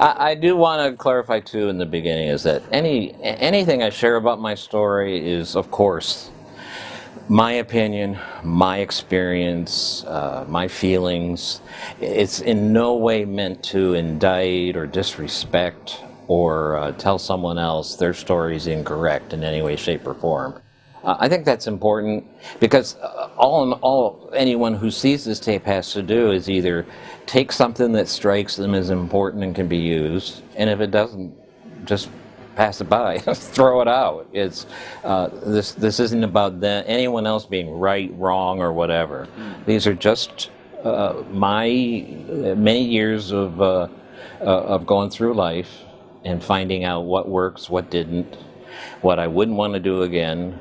I do want to clarify too in the beginning is that anything I share about my story is, of course, my opinion, my experience, my feelings. It's in no way meant to indict or disrespect or tell someone else their story is incorrect in any way, shape, or form. I think that's important because all in all, anyone who sees this tape has to do is either take something that strikes them as important and can be used, and if it doesn't, just pass it by, throw it out. It's this isn't about anyone else being right, wrong, or whatever. These are just my many years of going through life and finding out what works, what didn't, what I wouldn't want to do again,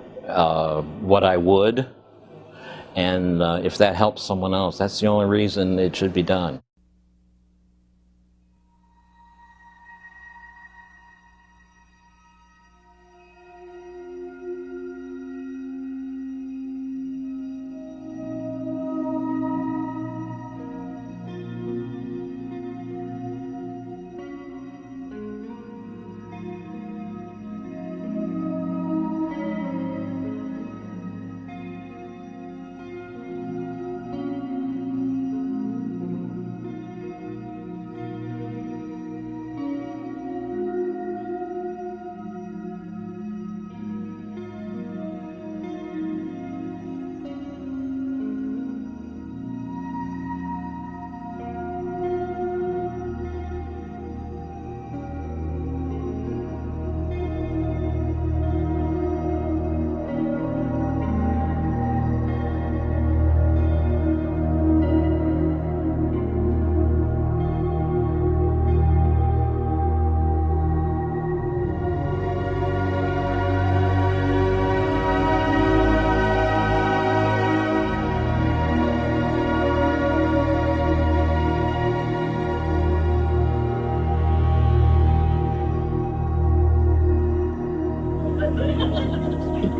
what I would, and if that helps someone else, that's the only reason it should be done.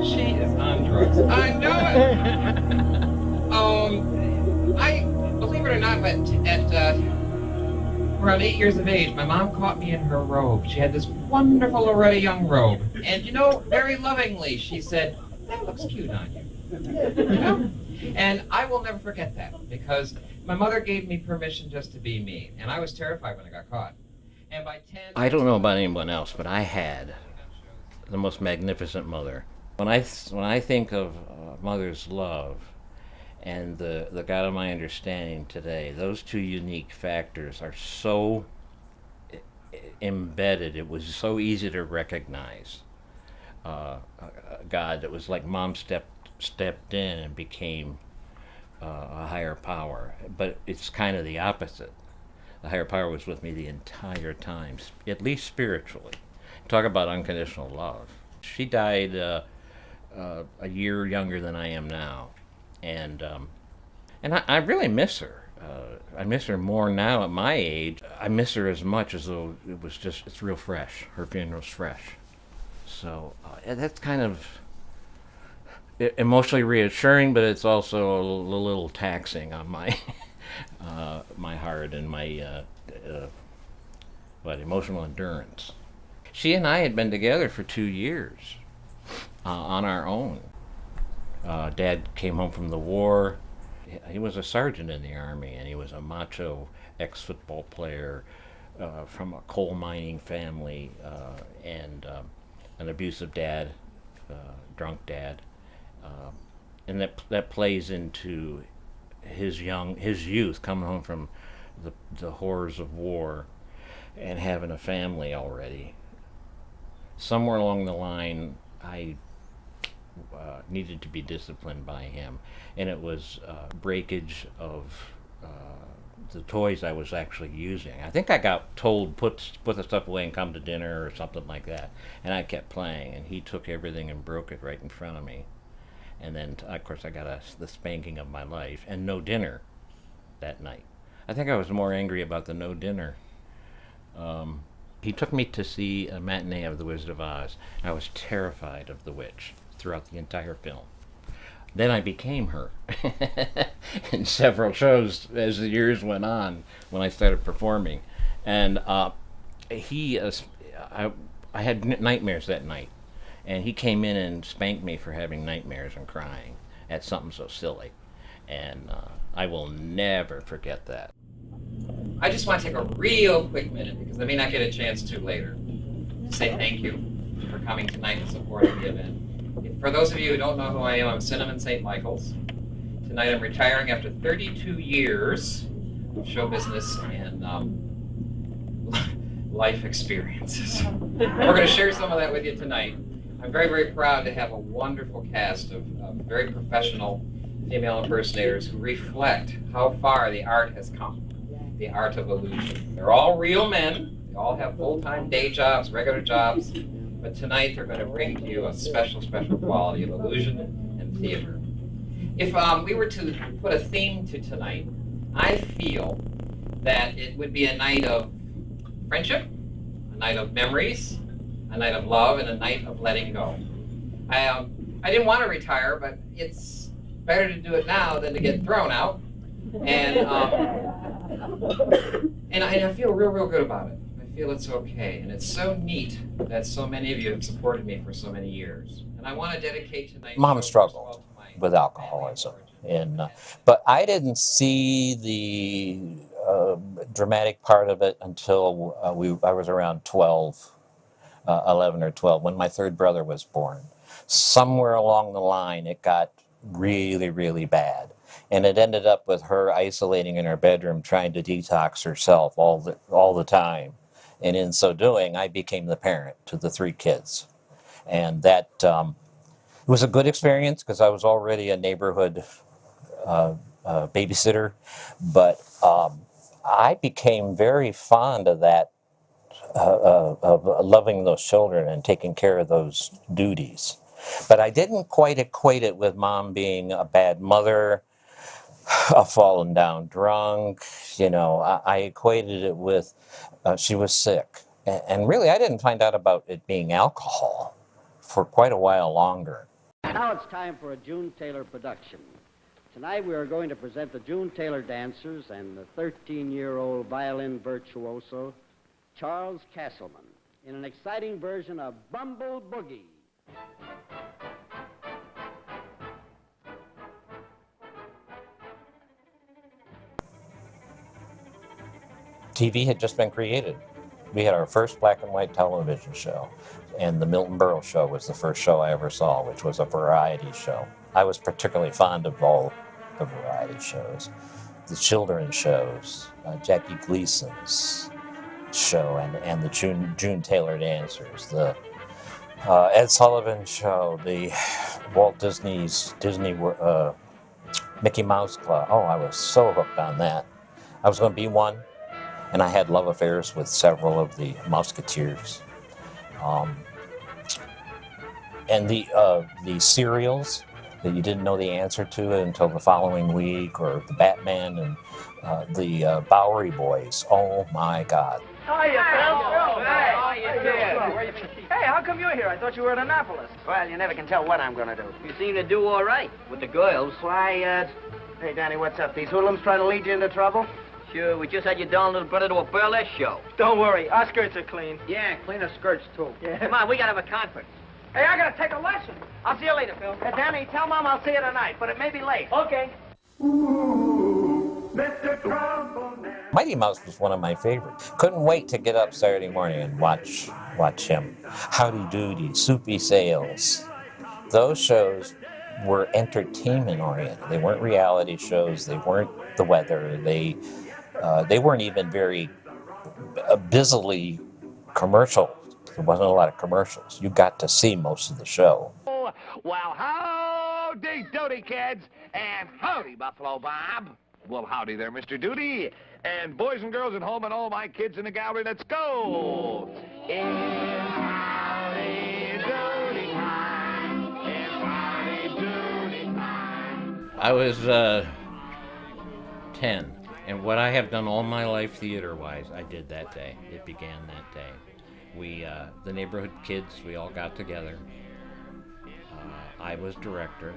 She is on drugs. I know it. I believe it or not, but at around 8 years of age, my mom caught me in her robe. She had this wonderful Loretta Young robe, and very lovingly, she said, "That looks cute on you." You know? And I will never forget that because my mother gave me permission just to be me, and I was terrified when I got caught. And by 10, I don't know about anyone else, but I had the most magnificent mother. When I think of mother's love and the God of my understanding today, those two unique factors are so embedded. It was so easy to recognize. God that was like mom stepped in and became a higher power, but it's kind of the opposite. The higher power was with me the entire time, at least spiritually. Talk about unconditional love. She died a year younger than I am now, and I really miss her. I miss her more now at my age. I miss her as much as though it's real fresh. Her funeral's fresh. So that's kind of emotionally reassuring, but it's also a little taxing on my my heart and my emotional endurance. She and I had been together for 2 years on our own. Dad came home from the war. He was a sergeant in the Army, and he was a macho ex-football player from a coal mining family, and an abusive dad, drunk dad. And that plays into his youth, coming home from the horrors of war and having a family already. Somewhere along the line, I needed to be disciplined by him, and it was breakage of the toys I was actually using. I think I got told put the stuff away and come to dinner or something like that, and I kept playing, and he took everything and broke it right in front of me. And then, of course, I got the spanking of my life and no dinner that night. I think I was more angry about the no dinner. He took me to see a matinee of The Wizard of Oz. I was terrified of the witch throughout the entire film. Then I became her in several shows as the years went on when I started performing. And he, I had nightmares that night, and he came in and spanked me for having nightmares and crying at something so silly, and I will never forget that. I just want to take a real quick minute, because I may not get a chance to later, to say thank you for coming tonight and supporting the event. For those of you who don't know who I am, I'm Cinnamon St. Michael's. Tonight I'm retiring after 32 years of show business and life experiences. We're going to share some of that with you tonight. I'm very, very proud to have a wonderful cast of very professional female impersonators who reflect how far the art has come, the art of illusion. They're all real men. They all have full-time day jobs, regular jobs, but tonight they're going to bring to you a special, special quality of illusion and theater. If we were to put a theme to tonight, I feel that it would be a night of friendship, a night of memories, a night of love, and a night of letting go. I didn't want to retire, but it's better to do it now than to get thrown out. And I feel real, real good about it. I feel it's okay, and it's so neat that so many of you have supported me for so many years. And I want to dedicate tonight. Mom struggled with alcoholism, and but I didn't see the dramatic part of it until I was around 12, 11 or 12, when my third brother was born. Somewhere along the line, it got really, really bad. And it ended up with her isolating in her bedroom, trying to detox herself all the time. And in so doing, I became the parent to the 3 kids. And that it was a good experience, because I was already a neighborhood babysitter. But I became very fond of that, of loving those children and taking care of those duties. But I didn't quite equate it with Mom being a bad mother, a fallen down drunk. I equated it with she was sick. And really, I didn't find out about it being alcohol for quite a while longer. Now it's time for a June Taylor production. Tonight we are going to present the June Taylor dancers and the 13-year-old violin virtuoso, Charles Castleman, in an exciting version of Bumble Boogie. TV had just been created. We had our first black and white television show, and the Milton Berle show was the first show I ever saw, which was a variety show. I was particularly fond of all the variety shows, the children's shows, Jackie Gleason's show, and the June Taylor dancers, the Ed Sullivan show, the Walt Disney's Mickey Mouse Club. Oh, I was so hooked on that. I was going to be one. And I had love affairs with several of the Musketeers. And the serials that you didn't know the answer to until the following week, or the Batman and the Bowery Boys. Oh my God. Hiya, Phil. Hey, how come you're here? I thought you were in Annapolis. Well, you never can tell what I'm gonna do. You seem to do all right with the girls. Why, hey, Danny, what's up? These hoodlums trying to lead you into trouble? Sure, we just had your darn little brother to a burlesque show. Don't worry, our skirts are clean. Yeah, cleaner skirts, too. Yeah. Come on, we gotta have a conference. Hey, I gotta take a lesson. I'll see you later, Phil. Danny, tell Mom I'll see you tonight, but it may be late. Okay. Mighty Mouse was one of my favorites. Couldn't wait to get up Saturday morning and watch him. Howdy Doody, Soupy Sales. Those shows were entertainment oriented. They weren't reality shows. They weren't the weather. They weren't even very busily commercial. There wasn't a lot of commercials. You got to see most of the show. Well, howdy doody, kids, and howdy, Buffalo Bob. Well, howdy there, Mr. Doody, and boys and girls at home and all my kids in the gallery, let's go. It's howdy doody time. It's howdy doody time. I was 10, and what I have done all my life theater-wise, I did that day. It began that day. We, the neighborhood kids, we all got together. I was director.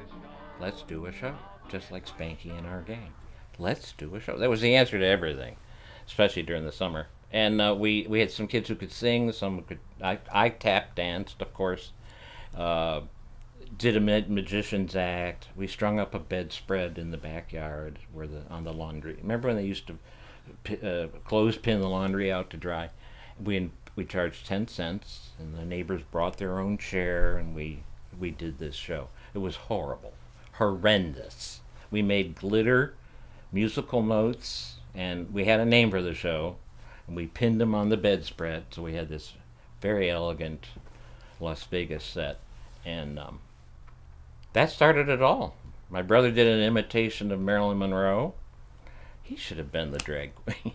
Let's do a show, just like Spanky and our gang. Let's do a show. That was the answer to everything, especially during the summer. And we had some kids who could sing, some could. I tap danced, of course. Uh, did a magician's act. We strung up a bedspread in the backyard on the laundry. Remember when they used to clothespin the laundry out to dry? We charged 10 cents, and the neighbors brought their own chair, and we did this show. It was horrible, horrendous. We made glitter, musical notes, and we had a name for the show, and we pinned them on the bedspread, so we had this very elegant Las Vegas set, and that started it all. My brother did an imitation of Marilyn Monroe. He should have been the drag queen.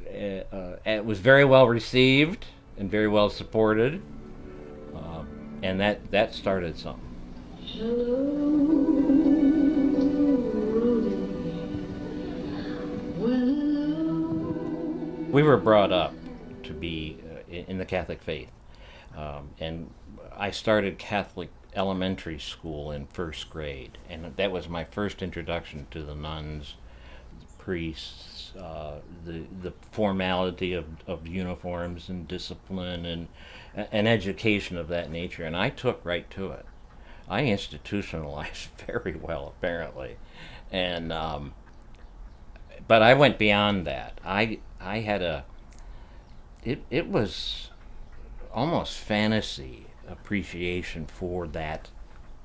It was very well received and very well supported, and that started something. We were brought up to be in the Catholic faith, and I started Catholic elementary school in first grade, and that was my first introduction to the nuns, priests, the formality of uniforms and discipline and an education of that nature, and I took right to it. I institutionalized very well, apparently, and but I went beyond that. I had it was almost fantasy appreciation for that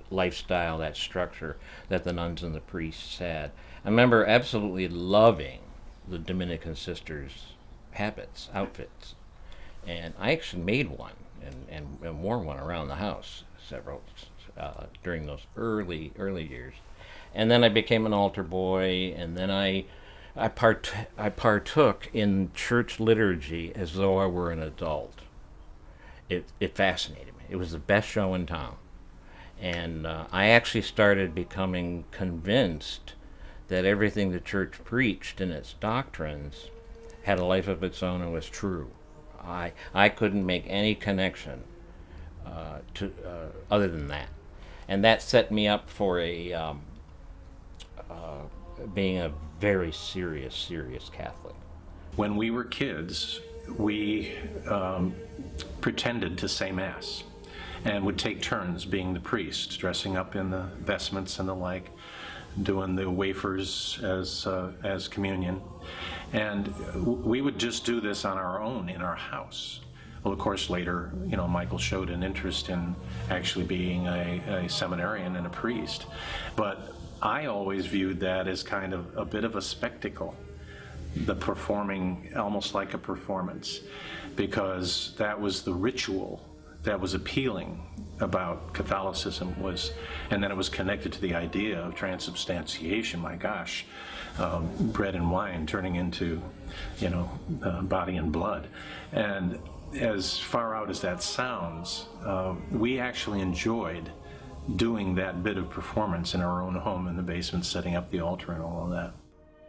lifestyle, that structure that the nuns and the priests had. I remember absolutely loving the Dominican sisters' habits, outfits, and I actually made one and wore one around the house several during those early years. And then I became an altar boy, and then I partook in church liturgy as though I were an adult. It fascinated me. It was the best show in town. And I actually started becoming convinced that everything the church preached in its doctrines had a life of its own and was true. I couldn't make any connection to other than that. And that set me up for being a very serious Catholic. When we were kids, we pretended to say Mass and would take turns being the priest, dressing up in the vestments and the like, doing the wafers as communion. And we would just do this on our own in our house. Well, of course, later, Michael showed an interest in actually being a seminarian and a priest. But I always viewed that as kind of a bit of a spectacle, the performing almost like a performance, because that was the ritual that was appealing about Catholicism and then it was connected to the idea of transubstantiation. My gosh, bread and wine turning into, body and blood. And as far out as that sounds, we actually enjoyed doing that bit of performance in our own home in the basement, setting up the altar and all of that.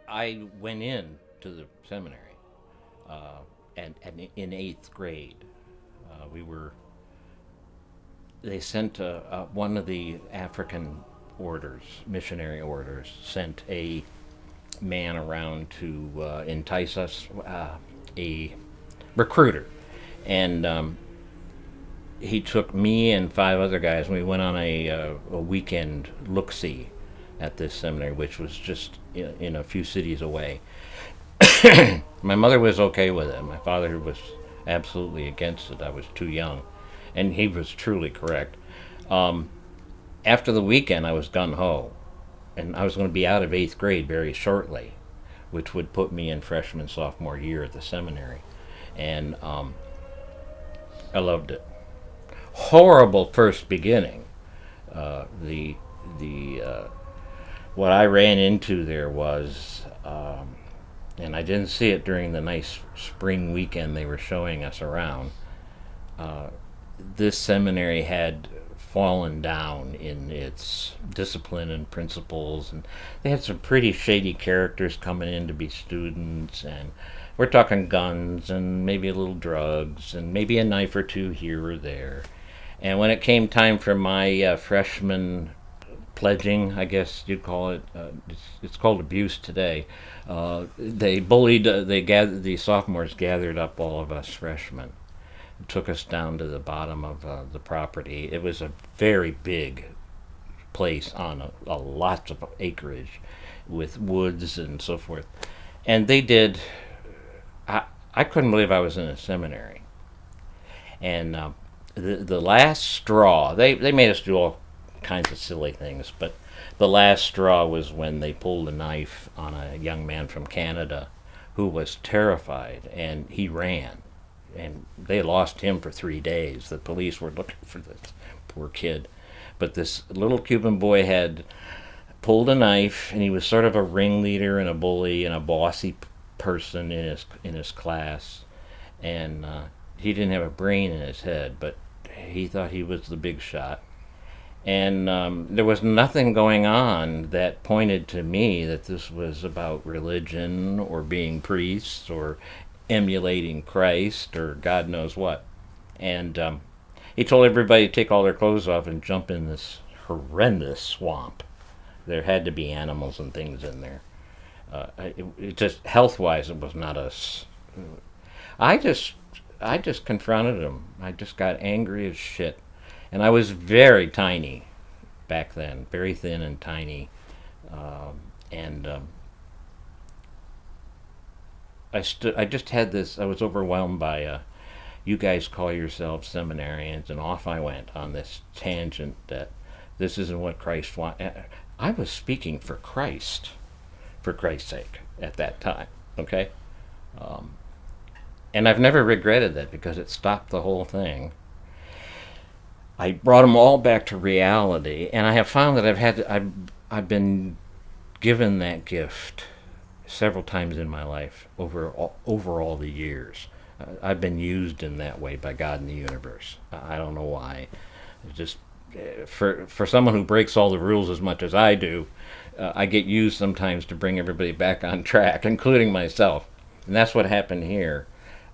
I went in to the seminary, and in 8th grade, they sent one of the African orders, missionary orders, sent a man around to entice us, a recruiter, and he took me and 5 other guys, and we went on a weekend look-see at this seminary, which was just in a few cities away. My mother was okay with it. My father was absolutely against it. I was too young, and he was truly correct. After the weekend, I was gung-ho, and I was going to be out of 8th grade very shortly, which would put me in freshman, sophomore year at the seminary, and I loved it. Horrible first beginning. What I ran into there was, and I didn't see it during the nice spring weekend they were showing us around, this seminary had fallen down in its discipline and principles, and they had some pretty shady characters coming in to be students, and we're talking guns and maybe a little drugs and maybe a knife or two here or there. And when it came time for my freshman pledging, I guess you'd call it. It's called abuse today. They bullied. The sophomores gathered up all of us freshmen, took us down to the bottom of the property. It was a very big place on a lots of acreage, with woods and so forth. And they did. I couldn't believe I was in a seminary. And the last straw, they made us do all kinds of silly things, but the last straw was when they pulled a knife on a young man from Canada who was terrified, and he ran. And they lost him for 3 days. The police were looking for this poor kid. But this little Cuban boy had pulled a knife, and he was sort of a ringleader and a bully and a bossy person in his class. And he didn't have a brain in his head, but he thought he was the big shot. And there was nothing going on that pointed to me that this was about religion or being priests or emulating Christ or God knows what. And he told everybody to take all their clothes off and jump in this horrendous swamp. There had to be animals and things in there. It just, health-wise, it was not us. I just confronted him. I just got angry as shit. And I was very tiny back then, very thin and tiny. I just had this, I was overwhelmed by, you guys call yourselves seminarians, and off I went on this tangent that this isn't what Christ wants. I was speaking for Christ, for Christ's sake, at that time, okay? And I've never regretted that because it stopped the whole thing. I brought them all back to reality, and I have found that I've been given that gift several times in my life over all the years. I've been used in that way by God in the universe. I don't know why. It's just for someone who breaks all the rules as much as I do, I get used sometimes to bring everybody back on track, including myself. And that's what happened here.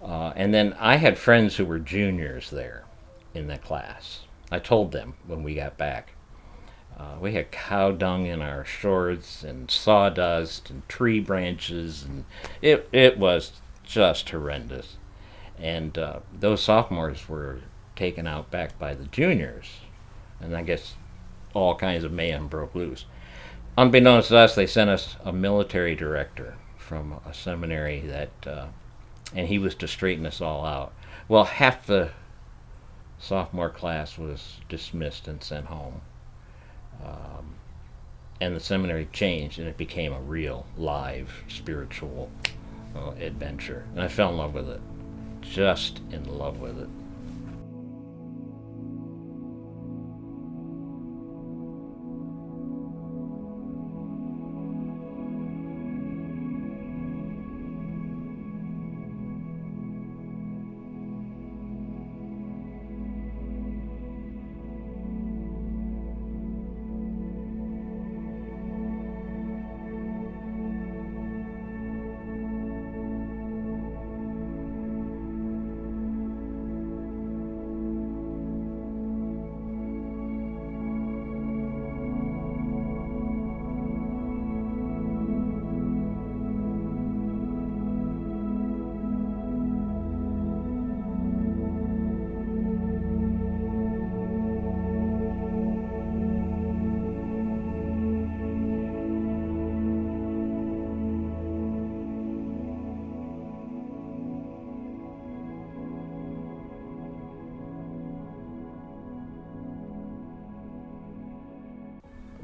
And then I had friends who were juniors there in that class. I told them when we got back. We had cow dung in our shorts and sawdust and tree branches, and it was just horrendous. And those sophomores were taken out back by the juniors, and I guess all kinds of mayhem broke loose. Unbeknownst to us, they sent us a military director from a seminary and he was to straighten us all out. Well, half the sophomore class was dismissed and sent home. And the seminary changed, and it became a real, live, spiritual adventure. And I fell in love with it. Just in love with it.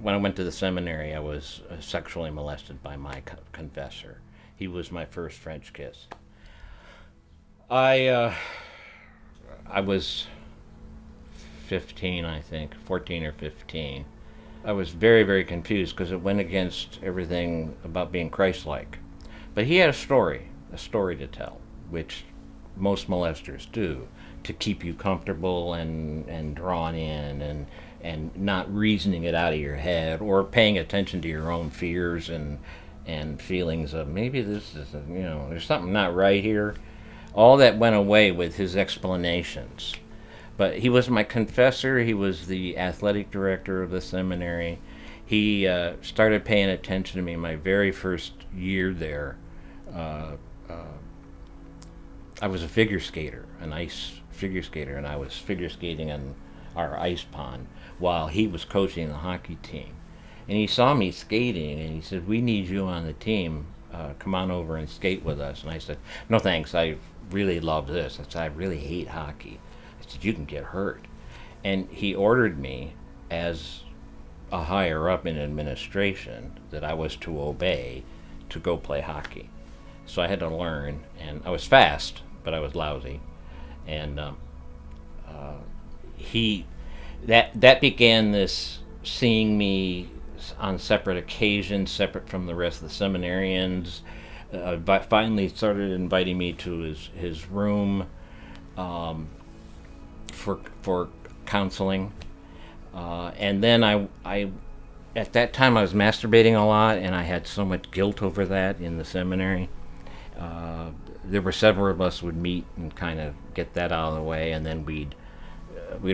When I went to the seminary, I was sexually molested by my confessor. He was my first French kiss. I was 15, I think, 14 or 15. I was very, very confused because it went against everything about being Christ-like. But he had a story to tell, which most molesters do, to keep you comfortable and drawn in and not reasoning it out of your head or paying attention to your own fears and feelings of maybe this is, there's something not right here. All that went away with his explanations. But he was my confessor. He was the athletic director of the seminary. He started paying attention to me my very first year there. I was a figure skater, an ice figure skater, and I was figure skating in our ice pond while he was coaching the hockey team. And he saw me skating, and he said, "We need you on the team. Come on over and skate with us." And I said, "No thanks, I really love this." I said, "I really hate hockey." I said, "You can get hurt." And he ordered me, as a higher up in administration, that I was to obey to go play hockey. So I had to learn, and I was fast, but I was lousy. And that began this seeing me on separate occasions, separate from the rest of the seminarians. But finally started inviting me to his room for counseling. And then I at that time I was masturbating a lot, and I had so much guilt over that in the seminary. There were several of us would meet and kind of get that out of the way, and then we'd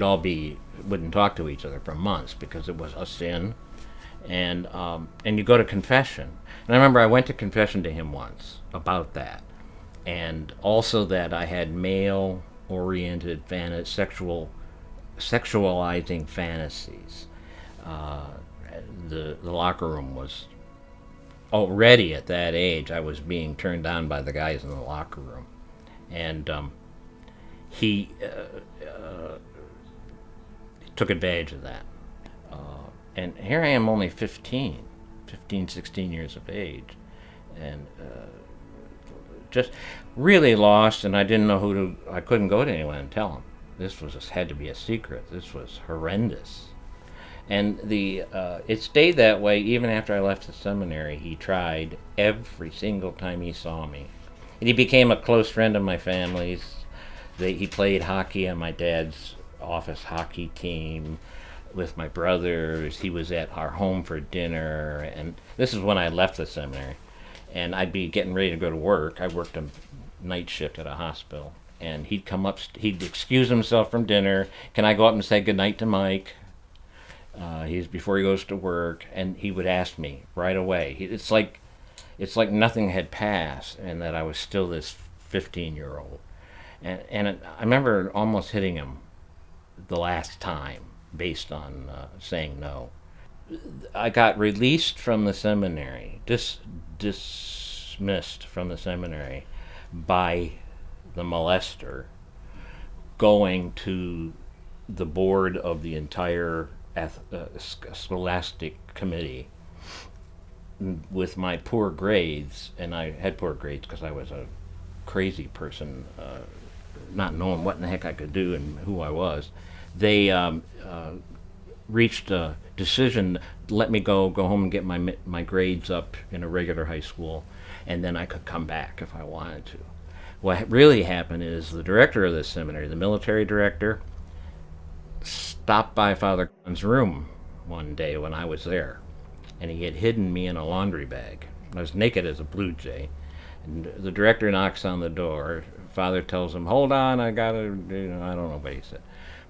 all wouldn't talk to each other for months because it was a sin. And you go to confession. And I remember I went to confession to him once about that, and also that I had male-oriented sexualizing fantasies. The locker room was already at that age. I was being turned on by the guys in the locker room, and he took advantage of that. And here I am, only 15, 16 years of age, and just really lost, and I didn't know I couldn't go to anyone and tell him. This had to be a secret. This was horrendous. And it stayed that way even after I left the seminary. He tried every single time he saw me. And he became a close friend of my family's. He played hockey on my dad's office hockey team with my brothers. He was at our home for dinner. And this is when I left the seminary. And I'd be getting ready to go to work. I worked a night shift at a hospital. And he'd come up, he'd excuse himself from dinner. "Can I go up and say goodnight to Mike?" Before he goes to work, and he would ask me right away. It's like nothing had passed, and that I was still this 15-year-old. And I remember almost hitting him the last time based on saying no. I got released from the seminary, dismissed from the seminary by the molester, going to the board of the entire scholastic committee with my poor grades. And I had poor grades because I was a crazy person, not knowing what in the heck I could do and who I was. They reached a decision to let me go home and get my grades up in a regular high school, and then I could come back if I wanted to. What really happened is the director of the seminary, the military director, stopped by Father Khan's room one day when I was there, and he had hidden me in a laundry bag. I was naked as a blue jay, and the director knocks on the door. Father tells him, "Hold on, I gotta," I don't know what he said.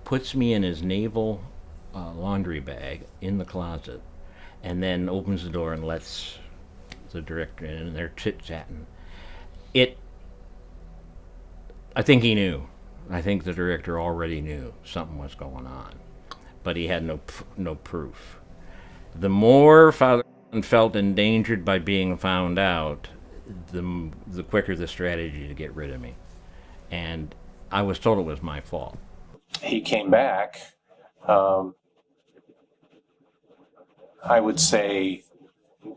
Puts me in his naval laundry bag in the closet, and then opens the door and lets the director in, and they're chit-chatting. I think he knew. I think the director already knew something was going on, but he had no proof. The more Father felt endangered by being found out, the quicker the strategy to get rid of me. And I was told it was my fault. He came back, I would say,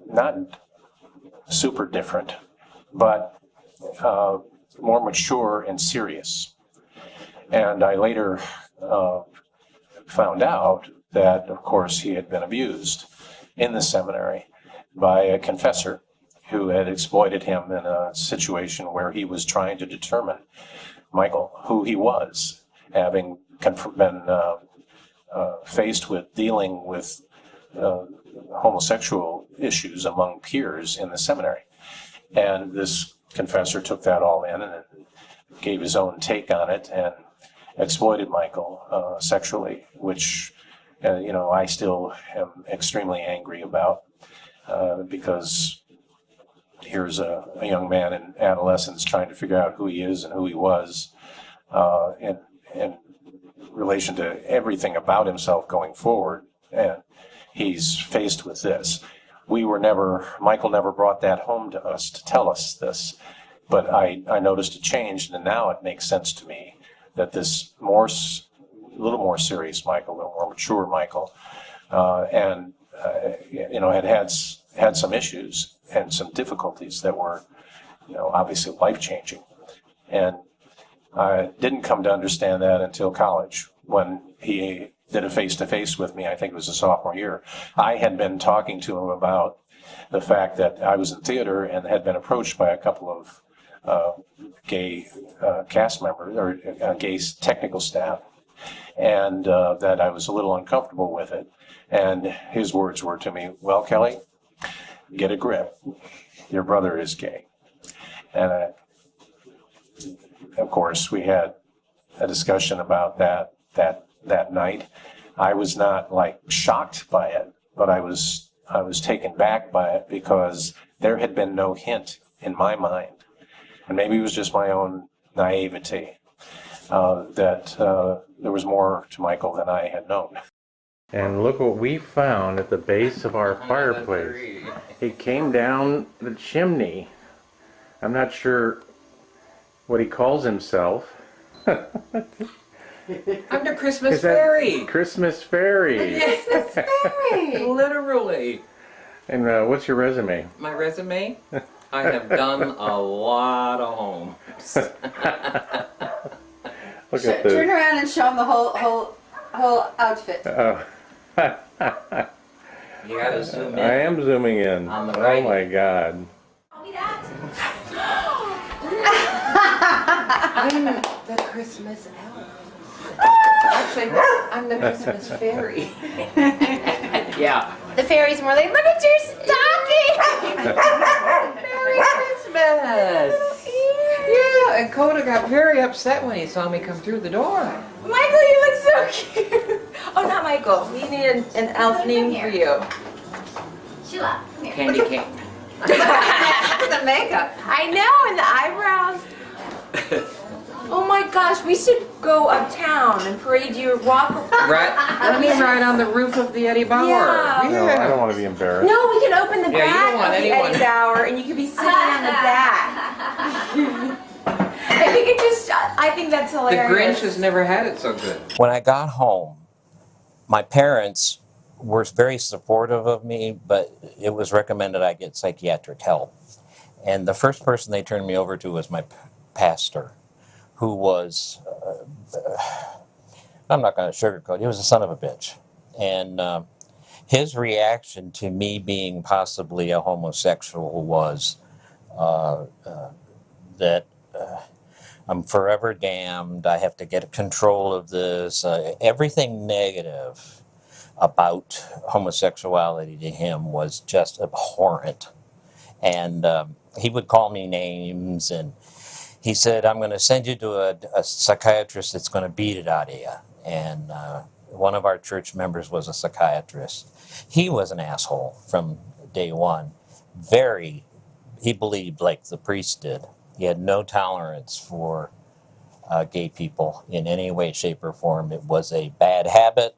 not super different, but more mature and serious. And I later found out that, of course, he had been abused in the seminary by a confessor who had exploited him in a situation where he was trying to determine Michael, who he was, having been faced with dealing with homosexual issues among peers in the seminary. And this confessor took that all in and gave his own take on it and exploited Michael sexually, which I still am extremely angry about, because here's a young man in adolescence trying to figure out who he is and who he was, in relation to everything about himself going forward. And he's faced with this. Michael never brought that home to us to tell us this, but I noticed a change, and now it makes sense to me that this a little more serious Michael, a little more mature Michael, had some issues and some difficulties that were, obviously life-changing. And I didn't come to understand that until college, when he did a face-to-face with me. I think it was a sophomore year. I had been talking to him about the fact that I was in theater and had been approached by a couple of gay cast members, or gay technical staff, and that I was a little uncomfortable with it. And his words were to me, "Well, Kelly, get a grip. Your brother is gay." And of course, we had a discussion about that night. I was not shocked by it, but I was taken back by it, because there had been no hint in my mind, and maybe it was just my own naivety, that there was more to Michael than I had known. And look what we found at the base of our fireplace. He came down the chimney. I'm not sure what he calls himself. I'm the Christmas fairy. Christmas fairy. Christmas fairy. Literally. And what's your resume? My resume? I have done a lot of homes. Look at Turn this. around and show him the whole outfit. Oh. You gotta zoom in. I am zooming in. On the right. Oh my God. I'm the Christmas elf. Actually, I'm the Christmas fairy. Yeah. The fairy's more like, look at your stocking! Merry Christmas! Yeah, and Coda got very upset when he saw me come through the door. Michael, you look so cute! Oh, not Michael. We need an elf name for you. Sheila, come here. Candy cane. Look at the makeup. I know, and the eyebrows. Oh my gosh, we should go uptown and parade you, walk around. Right? Let me ride on the roof of the Eddie Bauer. Yeah. No, I don't want to be embarrassed. No, we can open the Yeah, you don't back want of the anyone- Eddie Bauer and you could be sitting on the back. And we could just, I think that's The hilarious. Grinch has never had it so good. When I got home, my parents were very supportive of me, but it was recommended I get psychiatric help. And the first person they turned me over to was my pastor, who was, I'm not going to sugarcoat, he was a son of a bitch. And his reaction to me being possibly a homosexual was that I'm forever damned, I have to get control of this, everything negative about homosexuality to him was just abhorrent. And he would call me names, and he said, "I'm going to send you to a psychiatrist that's going to beat it out of you." And one of our church members was a psychiatrist. He was an asshole from day one. He believed like the priest did. He had no tolerance for gay people in any way, shape, or form. It was a bad habit.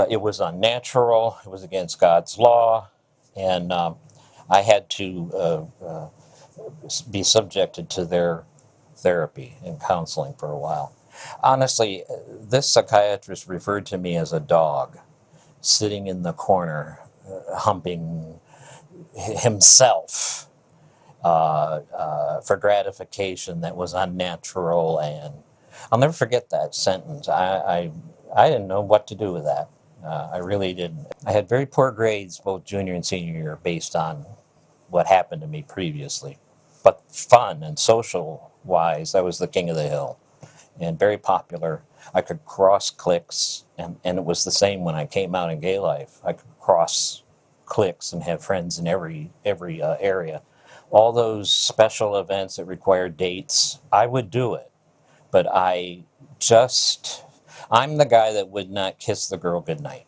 It was unnatural. It was against God's law. And I had to be subjected to their therapy and counseling for a while. Honestly, this psychiatrist referred to me as a dog sitting in the corner, humping himself for gratification that was unnatural. And I'll never forget that sentence. I didn't know what to do with that. I really didn't. I had very poor grades both junior and senior year based on what happened to me previously. But fun and social-wise, I was the king of the hill and very popular. I could cross cliques, and it was the same when I came out in gay life. I could cross cliques and have friends in every area. All those special events that required dates, I would do it. But I just I'm the guy that would not kiss the girl goodnight.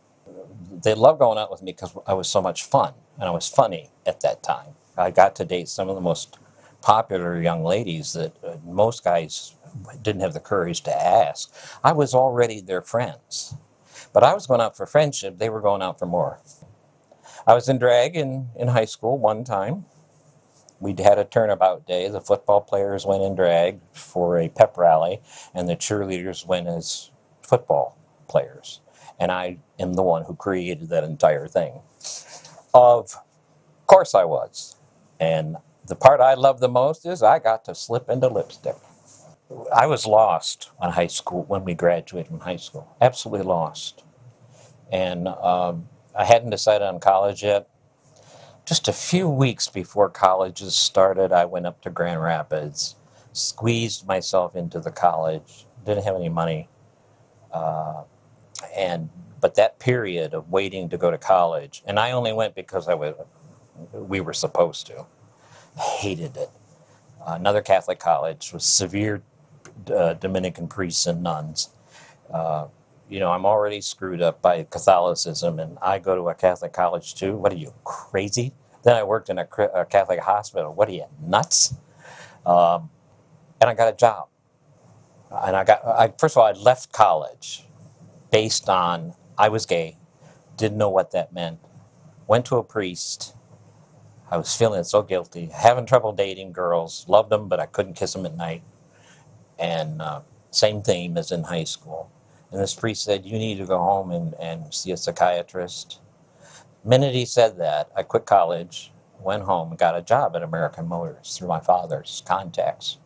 They loved going out with me because I was so much fun, and I was funny at that time. I got to date some of the most popular young ladies that most guys didn't have the courage to ask. I was already their friends. But I was going out for friendship. They were going out for more. I was in drag in high school one time. We had a turnabout day. The football players went in drag for a pep rally, and the cheerleaders went as football players. And I am the one who created that entire thing. Of course I was. And the part I love the most is I got to slip into lipstick. I was lost in high school when we graduated from high school. Absolutely lost. And I hadn't decided on college yet. Just a few weeks before colleges started, I went up to Grand Rapids, squeezed myself into the college, didn't have any money. But that period of waiting to go to college, and I only went because we were supposed to, hated it. Another Catholic college with severe Dominican priests and nuns. I'm already screwed up by Catholicism, and I go to a Catholic college too. What are you, crazy? Then I worked in a Catholic hospital. What are you, nuts? And I got a job. And first of all, I left college based on I was gay, didn't know what that meant. Went to a priest. I was feeling so guilty, having trouble dating girls, loved them, but I couldn't kiss them at night. And same theme as in high school. And this priest said, you need to go home and see a psychiatrist. The minute he said that, I quit college, went home, and got a job at American Motors through my father's contacts.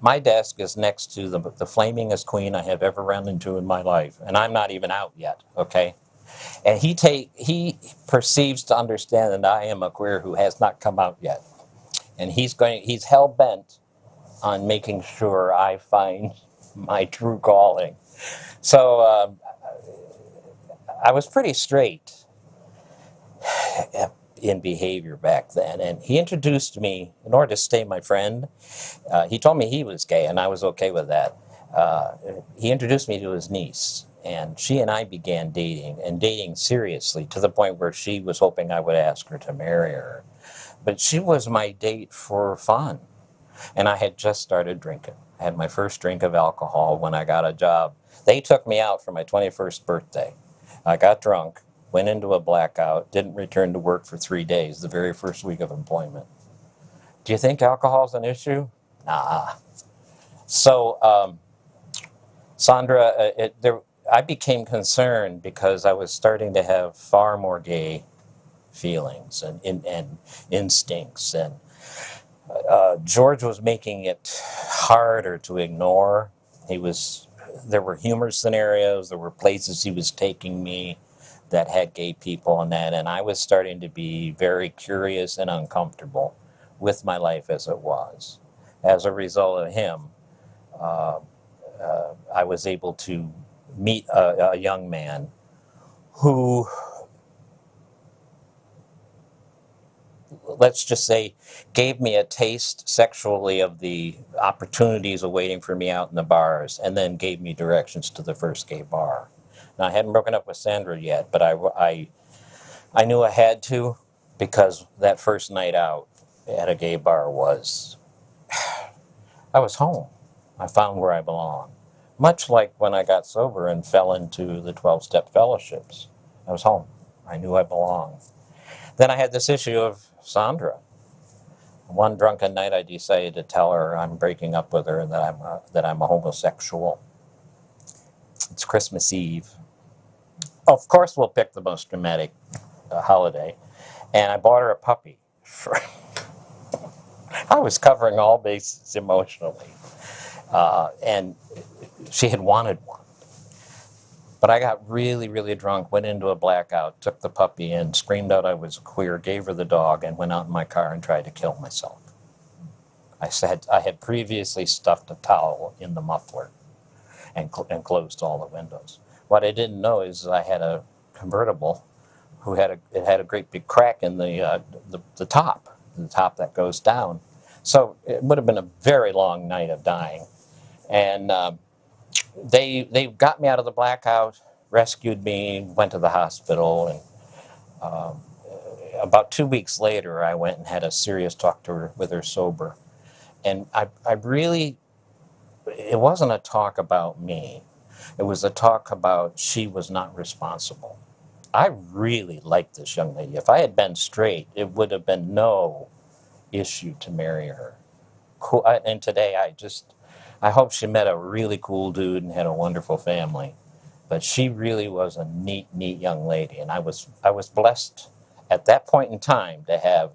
My desk is next to the flamingest queen I have ever run into in my life. And I'm not even out yet, okay? And he perceives to understand that I am a queer who has not come out yet. And he's hell-bent on making sure I find my true calling. So I was pretty straight in behavior back then. And he introduced me, in order to stay my friend, he told me he was gay, and I was okay with that. He introduced me to his niece, and she and I began dating, and dating seriously, to the point where she was hoping I would ask her to marry her. But she was my date for fun, and I had just started drinking. I had my first drink of alcohol when I got a job. They took me out for my 21st birthday. I got drunk, went into a blackout, didn't return to work for 3 days, the very first week of employment. Do you think alcohol's an issue? Nah. So, Sandra, I became concerned because I was starting to have far more gay feelings and instincts. And George was making it harder to ignore. There were humor scenarios, there were places he was taking me that had gay people in that, and I was starting to be very curious and uncomfortable with my life as it was. As a result of him, I was able to meet a young man who, let's just say, gave me a taste sexually of the opportunities awaiting for me out in the bars, and then gave me directions to the first gay bar. Now, I hadn't broken up with Sandra yet, but I knew I had to, because that first night out at a gay bar I was home. I found where I belong. Much like when I got sober and fell into the 12-step fellowships. I was home. I knew I belonged. Then I had this issue of Sandra. One drunken night, I decided to tell her I'm breaking up with her and that I'm a homosexual. It's Christmas Eve. Of course, we'll pick the most dramatic holiday. And I bought her a puppy. I was covering all bases emotionally. And she had wanted one. But I got really, really drunk, went into a blackout, took the puppy in, screamed out I was queer, gave her the dog, and went out in my car and tried to kill myself. I had previously stuffed a towel in the muffler and closed all the windows. What I didn't know is I had a convertible it had a great big crack in the top that goes down. So it would have been a very long night of dying. And they got me out of the blackout, rescued me, went to the hospital, and about 2 weeks later, I went and had a serious talk to her with her sober. And I really, it wasn't a talk about me. It was a talk about she was not responsible. I really liked this young lady. If I had been straight, it would have been no issue to marry her. Cool. And today I hope she met a really cool dude and had a wonderful family. But she really was a neat young lady. And I was blessed at that point in time to have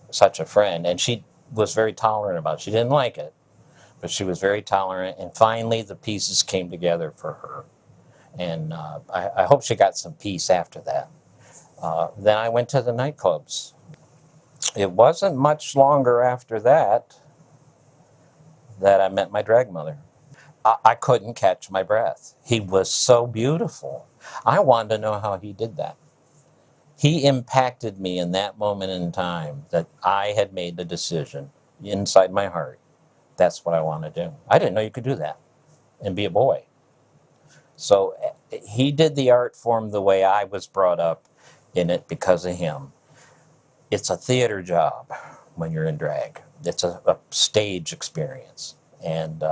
such a friend. And she was very tolerant about it. She didn't like it, but she was very tolerant. And finally, the pieces came together for her. And I hope she got some peace after that. Then I went to the nightclubs. It wasn't much longer after that I met my drag mother. I couldn't catch my breath. He was so beautiful. I wanted to know how he did that. He impacted me in that moment in time that I had made the decision inside my heart. That's what I want to do. I didn't know you could do that and be a boy. So he did the art form the way I was brought up in it because of him. It's a theater job when you're in drag. It's a stage experience. And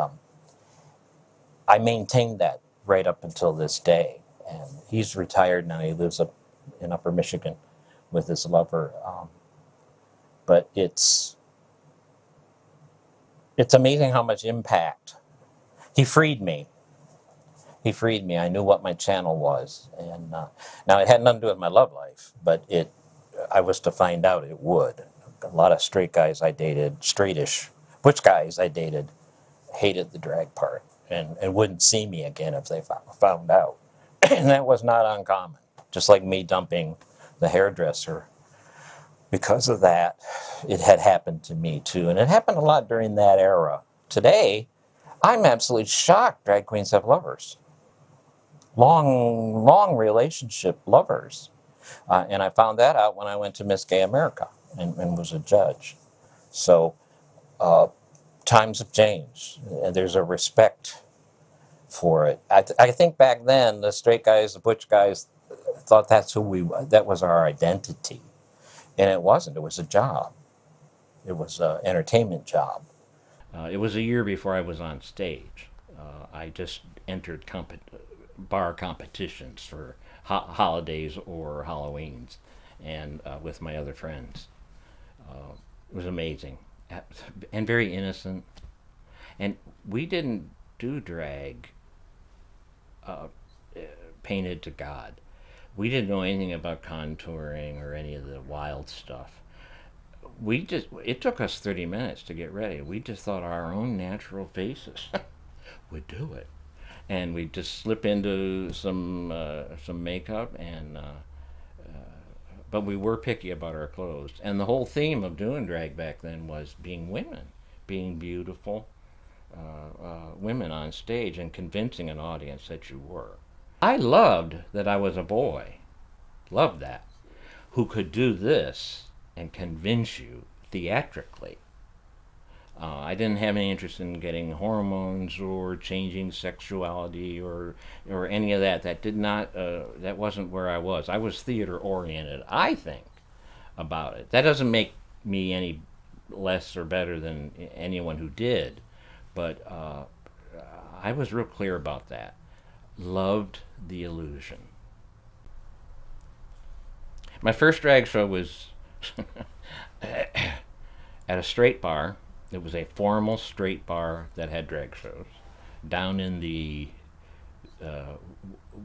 I maintained that right up until this day. And he's retired now. He lives up in Upper Michigan with his lover. But it's amazing how much impact. He freed me. He freed me. I knew what my channel was. And now it had nothing to do with my love life, but I was to find out it would. A lot of straight guys I dated, straightish, butch guys I dated, hated the drag part and wouldn't see me again if they found out. And that was not uncommon. Just like me dumping the hairdresser. Because of that, it had happened to me too. And it happened a lot during that era. Today, I'm absolutely shocked drag queens have lovers. Long relationship lovers. And I found that out when I went to Miss Gay America and was a judge. So times have changed. There's a respect for it. I think back then, the straight guys, the butch guys, thought that was our identity. And it wasn't. It was a job. It was an entertainment job. It was a year before I was on stage. I just entered bar competitions for holidays or Halloweens, and with my other friends. It was amazing and very innocent. And we didn't do drag painted to God. We didn't know anything about contouring or any of the wild stuff. It took us 30 minutes to get ready. We just thought our own natural faces would do it. And we just slip into some makeup, but we were picky about our clothes. And the whole theme of doing drag back then was being women, being beautiful women on stage and convincing an audience that you were. I loved that I was a boy, loved that, who could do this and convince you theatrically. I didn't have any interest in getting hormones or changing sexuality or any of that. That wasn't where I was. I was theater oriented, I think, about it. That doesn't make me any less or better than anyone who did, but I was real clear about that. Loved the illusion. My first drag show was at a straight bar. It was a formal straight bar that had drag shows down in the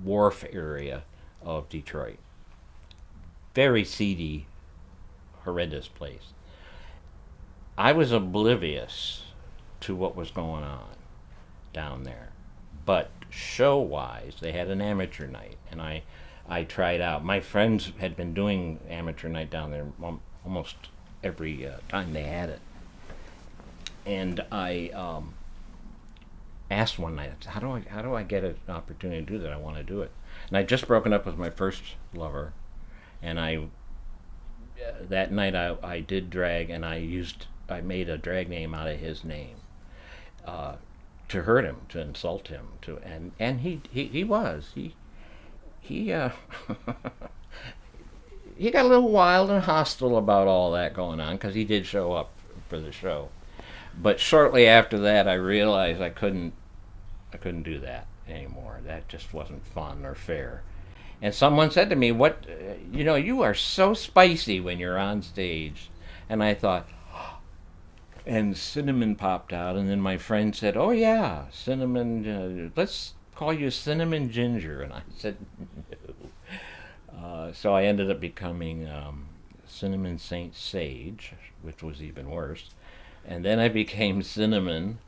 wharf area of Detroit. Very seedy, horrendous place. I was oblivious to what was going on down there. But show-wise, they had an amateur night, and I tried out. My friends had been doing amateur night down there almost every time they had it. And I asked one night, how do I get an opportunity to do that? I want to do it. And I'd just broken up with my first lover, and that night I did drag, and I made a drag name out of his name. to hurt him, to insult him, and he was he he got a little wild and hostile about all that going on because he did show up for the show. But shortly after that, I realized I couldn't do that anymore. That just wasn't fun or fair. And someone said to me, "What, you are so spicy when you're on stage." And I thought, and cinnamon popped out, and then my friend said, "Oh yeah, cinnamon. Let's call you Cinnamon Ginger." And I said, "No." So I ended up becoming Cinnamon Saint Sage, which was even worse. And then I became Cinnamon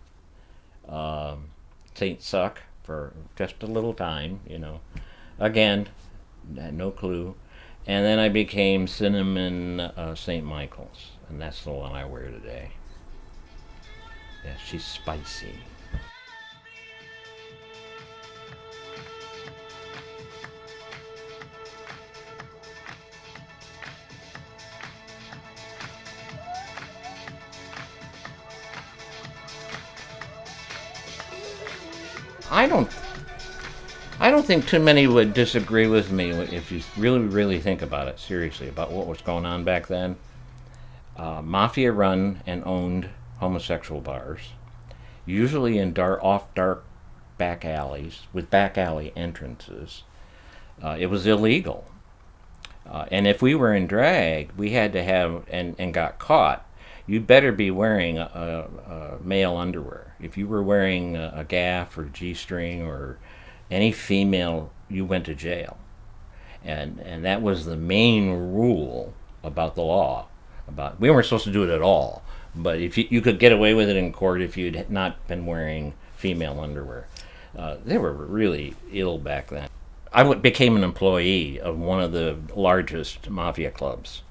Saint Suck for just a little time, Again, no clue. And then I became Cinnamon St. Michael's, and that's the one I wear today. Yeah, she's spicy. I don't think too many would disagree with me if you really, really think about it seriously, about what was going on back then. Mafia run and owned homosexual bars, usually in off dark back alleys with back alley entrances. It was illegal. And if we were in drag, we had to have, and got caught, you better be wearing male underwear. If you were wearing a gaff or G-string or any female, you went to jail. And that was the main rule about the law. We weren't supposed to do it at all, but if you could get away with it in court if you'd not been wearing female underwear. They were really ill back then. I became an employee of one of the largest mafia clubs.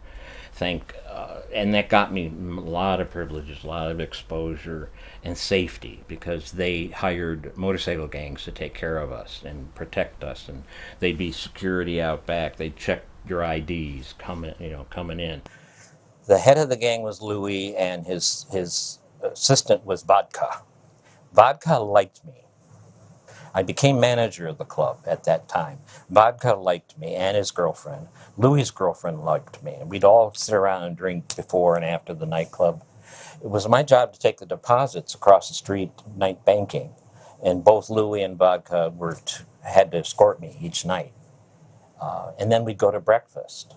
And that got me a lot of privileges, a lot of exposure and safety, because they hired motorcycle gangs to take care of us and protect us, and they'd be security out back. They'd check your IDs coming in. The head of the gang was Louis, and his assistant was Vodka. Vodka liked me. I became manager of the club at that time. Vodka liked me, and his girlfriend. Louis' girlfriend liked me. And we'd all sit around and drink before and after the nightclub. It was my job to take the deposits across the street, night banking. And both Louis and Vodka had to escort me each night. And then we'd go to breakfast.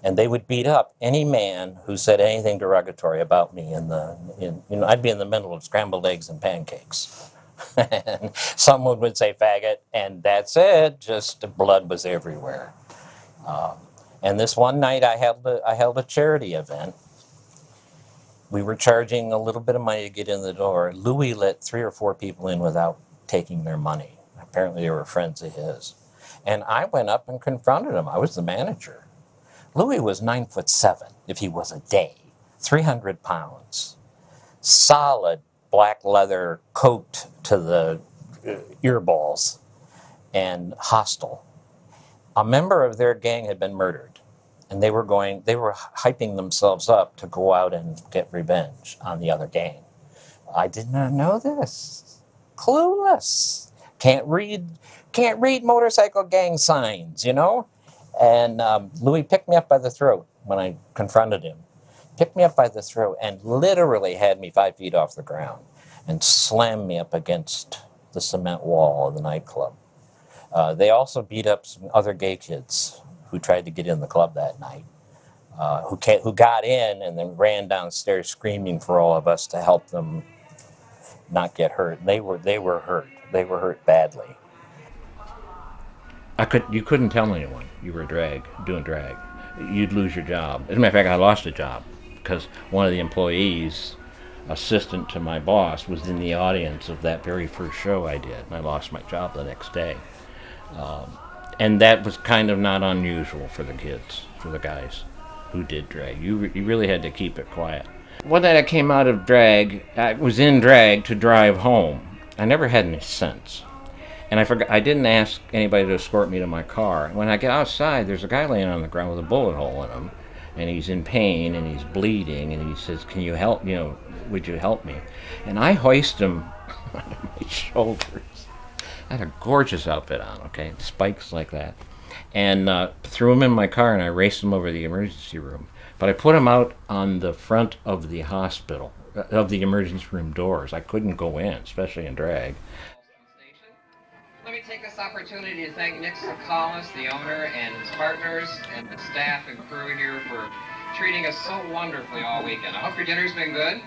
And they would beat up any man who said anything derogatory about me. I'd be in the middle of scrambled eggs and pancakes. And someone would say faggot, and that's it. Just blood was everywhere. And this one night I held a charity event. We were charging a little bit of money to get in the door. Louis let 3 or 4 people in without taking their money. Apparently they were friends of his. And I went up and confronted him. I was the manager. Louis was 9'7", if he was a day, 300 pounds, solid black leather coat to the earballs, and hostile. A member of their gang had been murdered, and they were hyping themselves up to go out and get revenge on the other gang. I did not know this. Clueless. Can't read motorcycle gang signs, And Louis picked me up by the throat when I confronted him. Picked me up by the throat and literally had me 5 feet off the ground and slammed me up against the cement wall of the nightclub. They also beat up some other gay kids who tried to get in the club that night, who got in and then ran downstairs screaming for all of us to help them not get hurt. They were hurt. They were hurt badly. You couldn't tell anyone you were doing drag. You'd lose your job. As a matter of fact, I lost a job because one of the employees, assistant to my boss, was in the audience of that very first show I did, and I lost my job the next day. And that was kind of not unusual for the kids, for the guys who did drag. You really had to keep it quiet. One night I came out of drag, I was in drag to drive home. I never had any sense. And I didn't ask anybody to escort me to my car. When I get outside, there's a guy laying on the ground with a bullet hole in him, and he's in pain, and he's bleeding, and he says, "Can you help, would you help me?" And I hoist him onto my shoulders. I had a gorgeous outfit on, okay, spikes like that, and threw him in my car, and I raced him over the emergency room. But I put him out on the front of the hospital, of the emergency room doors. I couldn't go in, especially in drag. Let me take this opportunity to thank Nick Sakalis, the owner, and his partners, and the staff and crew here for treating us so wonderfully all weekend. I hope your dinner's been good.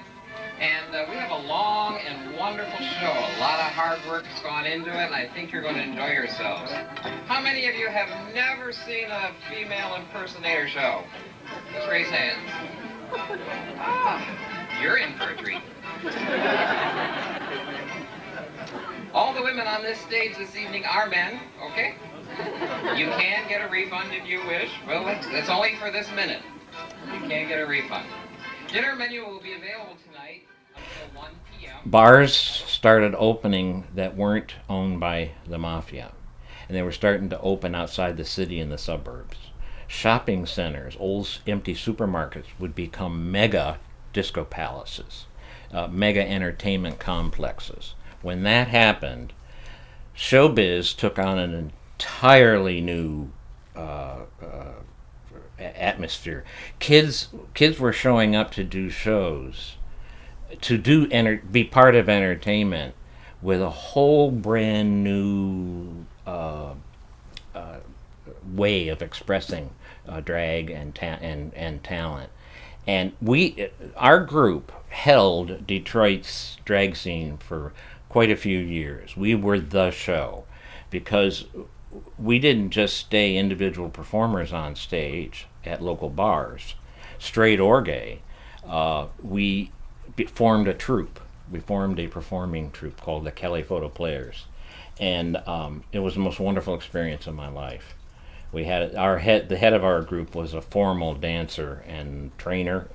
And we have a long and wonderful show. A lot of hard work has gone into it, and I think you're going to enjoy yourselves. How many of you have never seen a female impersonator show? Let's raise hands. Ah, you're in for a treat. All the women on this stage this evening are men, okay? You can get a refund if you wish. Well, that's only for this minute. You can't get a refund. Dinner menu will be available tonight until 1 p.m. Bars started opening that weren't owned by the mafia, and they were starting to open outside the city in the suburbs. Shopping centers, old empty supermarkets would become mega disco palaces, mega entertainment complexes. When that happened, showbiz took on an entirely new atmosphere. Kids were showing up to do shows, to be part of entertainment with a whole brand new way of expressing drag and talent. And our group held Detroit's drag scene for quite a few years. We were the show because we didn't just stay individual performers on stage at local bars, straight or gay. We formed a troupe. We formed a performing troupe called the Kelly Photo Players, and it was the most wonderful experience of my life. We had the head of our group was a formal dancer and trainer,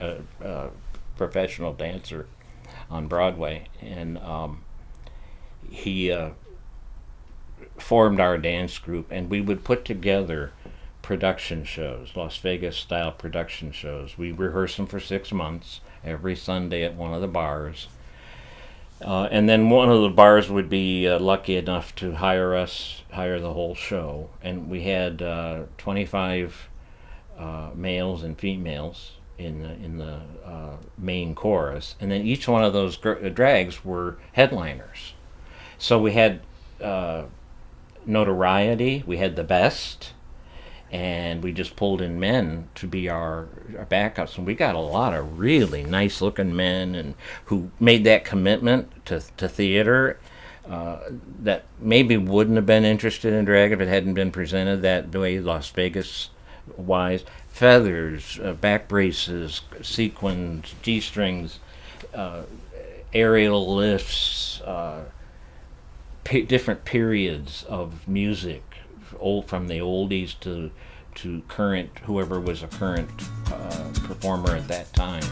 professional dancer on Broadway, and he formed our dance group, and we would put together production shows, Las Vegas style production shows. We rehearsed them for 6 months every Sunday at one of the bars, and then one of the bars would be lucky enough to hire the whole show, and we had 25 males and females in the main chorus, and then each one of those drags were headliners. So we had notoriety, we had the best, and we just pulled in men to be our backups, and we got a lot of really nice looking men and who made that commitment to theater that maybe wouldn't have been interested in drag if it hadn't been presented that way, Las Vegas wise. Feathers, back braces, sequins, G-strings, aerial lifts, different periods of music, from the oldies to current, whoever was a current performer at that time.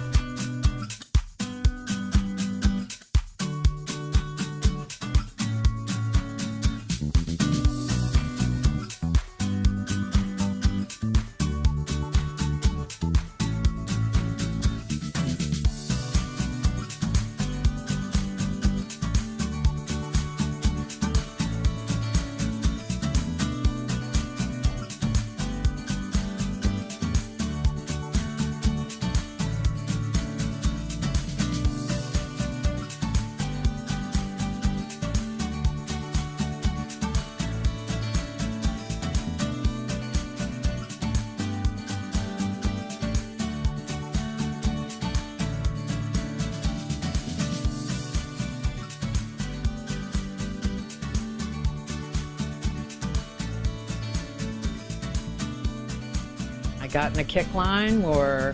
Got in a kick line, wore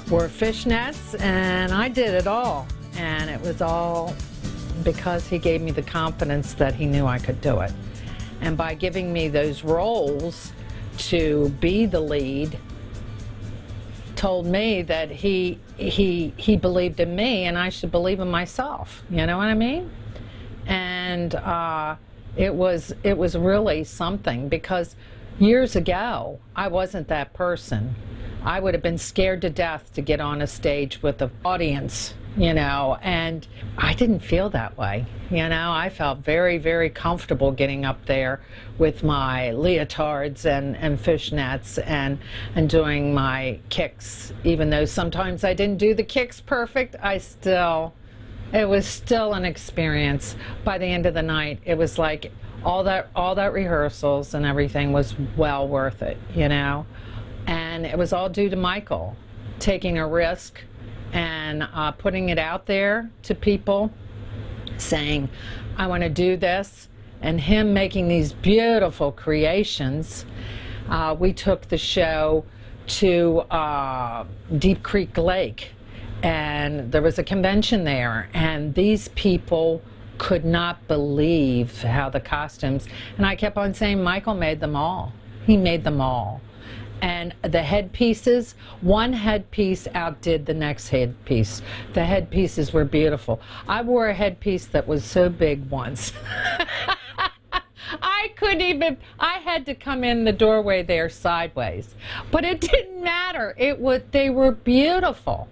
fishnets, and I did it all. And it was all because he gave me the confidence that he knew I could do it. And by giving me those roles to be the lead, told me that he believed in me and I should believe in myself. You know what I mean? And it was really something, because years ago, I wasn't that person. I would have been scared to death to get on a stage with an audience, and I didn't feel that way. I felt very, very comfortable getting up there with my leotards and fishnets and doing my kicks. Even though sometimes I didn't do the kicks perfect, it was still an experience. By the end of the night, it was like all that rehearsals and everything was well worth it, and it was all due to Michael taking a risk and putting it out there to people, saying, I want to do this, and him making these beautiful creations. We took the show to Deep Creek Lake, and there was a convention there, and these people could not believe how the costumes, and I kept on saying, Michael made them all. He made them all. And the headpieces, one headpiece outdid the next headpiece. The headpieces were beautiful. I wore a headpiece that was so big once. I had to come in the doorway there sideways. But it didn't matter. They were beautiful.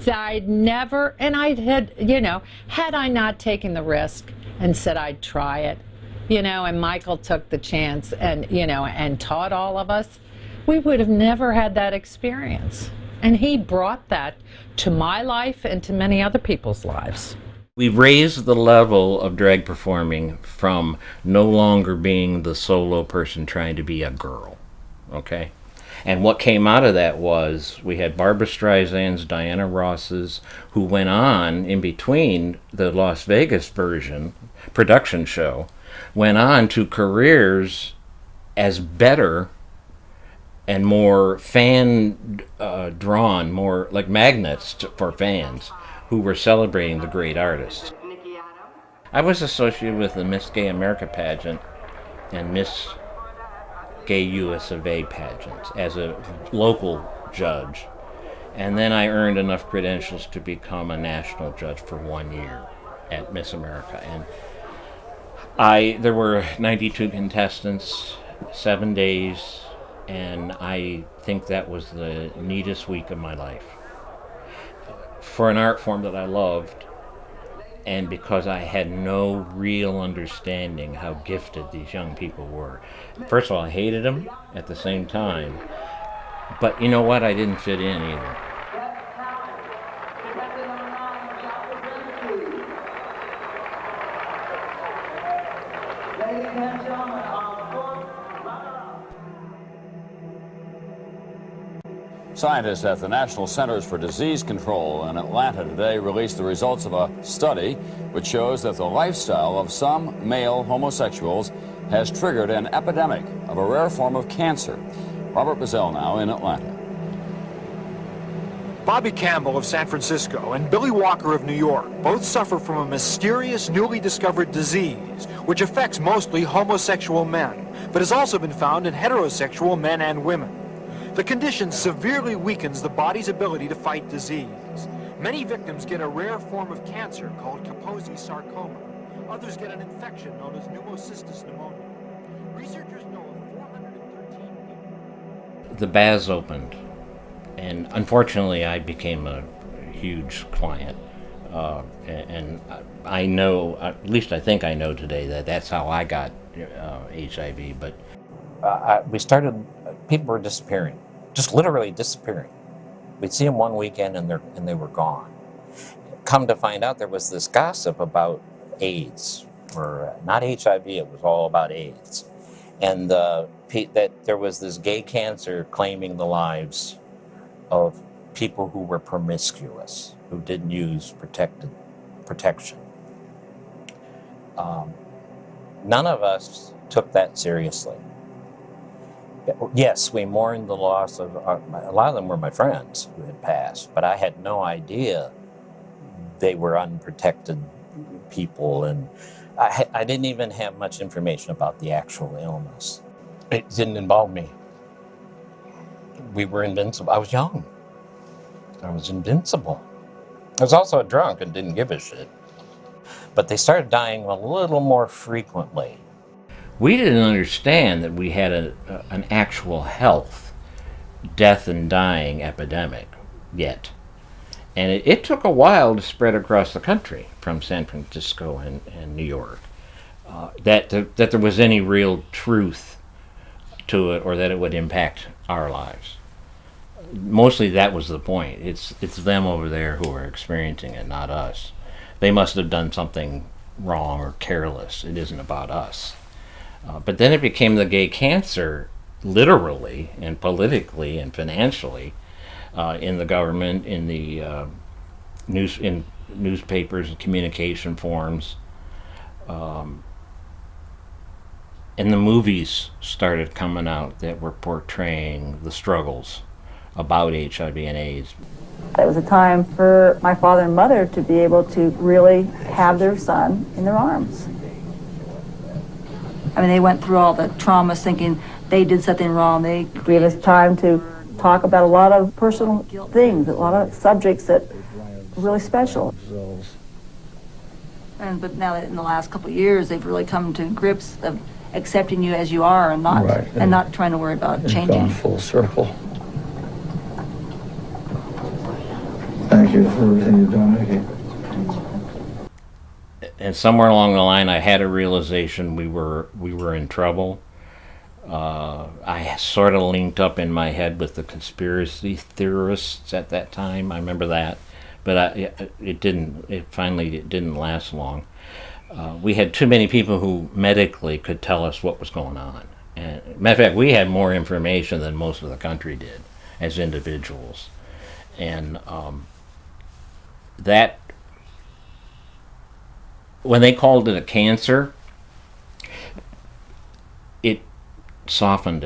I'd never, and had I not taken the risk and said I'd try it, and Michael took the chance and taught all of us, we would have never had that experience. And he brought that to my life and to many other people's lives. We raised the level of drag performing from no longer being the solo person trying to be a girl, okay? And what came out of that was we had Barbra Streisand's, Diana Ross's, who went on in between the Las Vegas production show, went on to careers as better and more fan-drawn, more like magnets for fans who were celebrating the great artists. I was associated with the Miss Gay America pageant and Miss Gay US of A pageant as a local judge. And then I earned enough credentials to become a national judge for 1 year at Miss America. And there were 92 contestants, 7 days, and I think that was the neatest week of my life. For an art form that I loved, and because I had no real understanding how gifted these young people were. First of all, I hated them at the same time, but you know what? I didn't fit in either. Scientists at the National Centers for Disease Control in Atlanta today released the results of a study which shows that the lifestyle of some male homosexuals has triggered an epidemic of a rare form of cancer. Robert Bazell now in Atlanta. Bobby Campbell of San Francisco and Billy Walker of New York both suffer from a mysterious newly discovered disease which affects mostly homosexual men, but has also been found in heterosexual men and women. The condition severely weakens the body's ability to fight disease. Many victims get a rare form of cancer called Kaposi sarcoma. Others get an infection known as pneumocystis pneumonia. Researchers know of 413 people. The baths opened, and unfortunately I became a huge client. And I know, at least I think I know today, that that's how I got HIV. But people were disappearing, just literally disappearing. We'd see them one weekend and they were gone. Come to find out, there was this gossip about AIDS, or not HIV, it was all about AIDS. And that there was this gay cancer claiming the lives of people who were promiscuous, who didn't use protection. None of us took that seriously. Yes, we mourned the loss of, a lot of them were my friends who had passed, but I had no idea they were unprotected people, and I didn't even have much information about the actual illness. It didn't involve me. We were invincible. I was young. I was invincible. I was also a drunk and didn't give a shit. But they started dying a little more frequently. We didn't understand that we had an actual health, death and dying epidemic yet. And it took a while to spread across the country from San Francisco and New York, that there was any real truth to it, or that it would impact our lives. Mostly that was the point. It's them over there who are experiencing it, not us. They must have done something wrong or careless. It isn't about us. But then it became the gay cancer, literally and politically and financially, in the government, in the newspapers and communication forms. And the movies started coming out that were portraying the struggles about HIV and AIDS. It was a time for my father and mother to be able to really have their son in their arms. I mean, they went through all the traumas thinking they did something wrong. They gave us time to talk about a lot of personal things, a lot of subjects that were really special. But now that in the last couple of years, they've really come to grips of accepting you as you are and not not trying to worry about changing. Gone full circle. Thank you for everything you've done, Mickey. And somewhere along the line, I had a realization we were in trouble. I sort of linked up in my head with the conspiracy theorists at that time. I remember that, but it didn't. It didn't last long. We had too many people who medically could tell us what was going on. And matter of fact, we had more information than most of the country did as individuals, and that. When they called it a cancer, it softened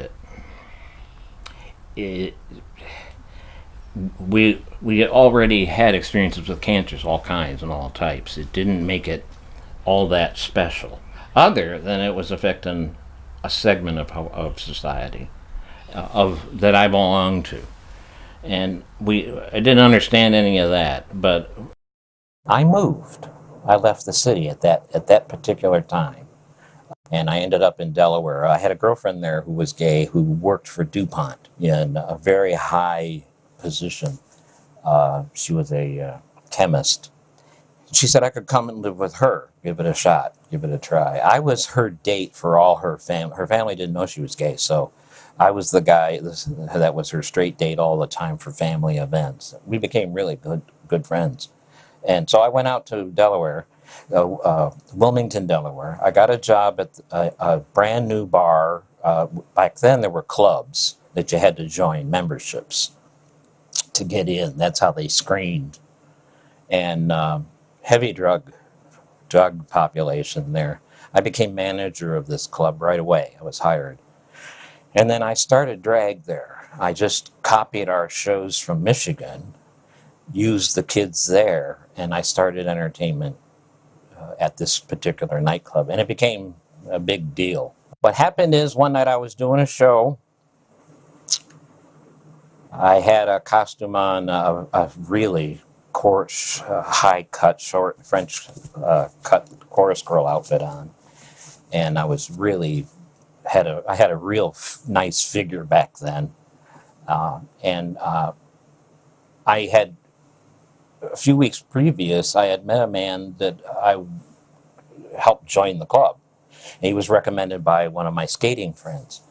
it. We already had experiences with cancers, all kinds and all types. It didn't make it all that special, other than it was affecting a segment of society that I belonged to, and I didn't understand any of that. But I moved. I left the city at that particular time, and I ended up in Delaware. I had a girlfriend there who was gay, who worked for DuPont in a very high position. She was a chemist. She said I could come and live with her, give it a shot, give it a try. I was her date for all her family. Her family didn't know she was gay, so I was the guy that was her straight date all the time for family events. We became really good friends. And so I went out to Delaware, Wilmington, Delaware. I got a job at a brand new bar. Back then there were clubs that you had to join, memberships, to get in. That's how they screened. And heavy drug population there. I became manager of this club right away. I was hired. And then I started drag there. I just copied our shows from Michigan, used the kids there, and I started entertainment at this particular nightclub, and it became a big deal. What happened is one night I was doing a show. I had a costume on, a really coarse, high-cut, short French cut chorus girl outfit on, and I was really I had a real nice figure back then, and I had. A few weeks previous, I had met a man that I helped join the club. He was recommended by one of my skating friends.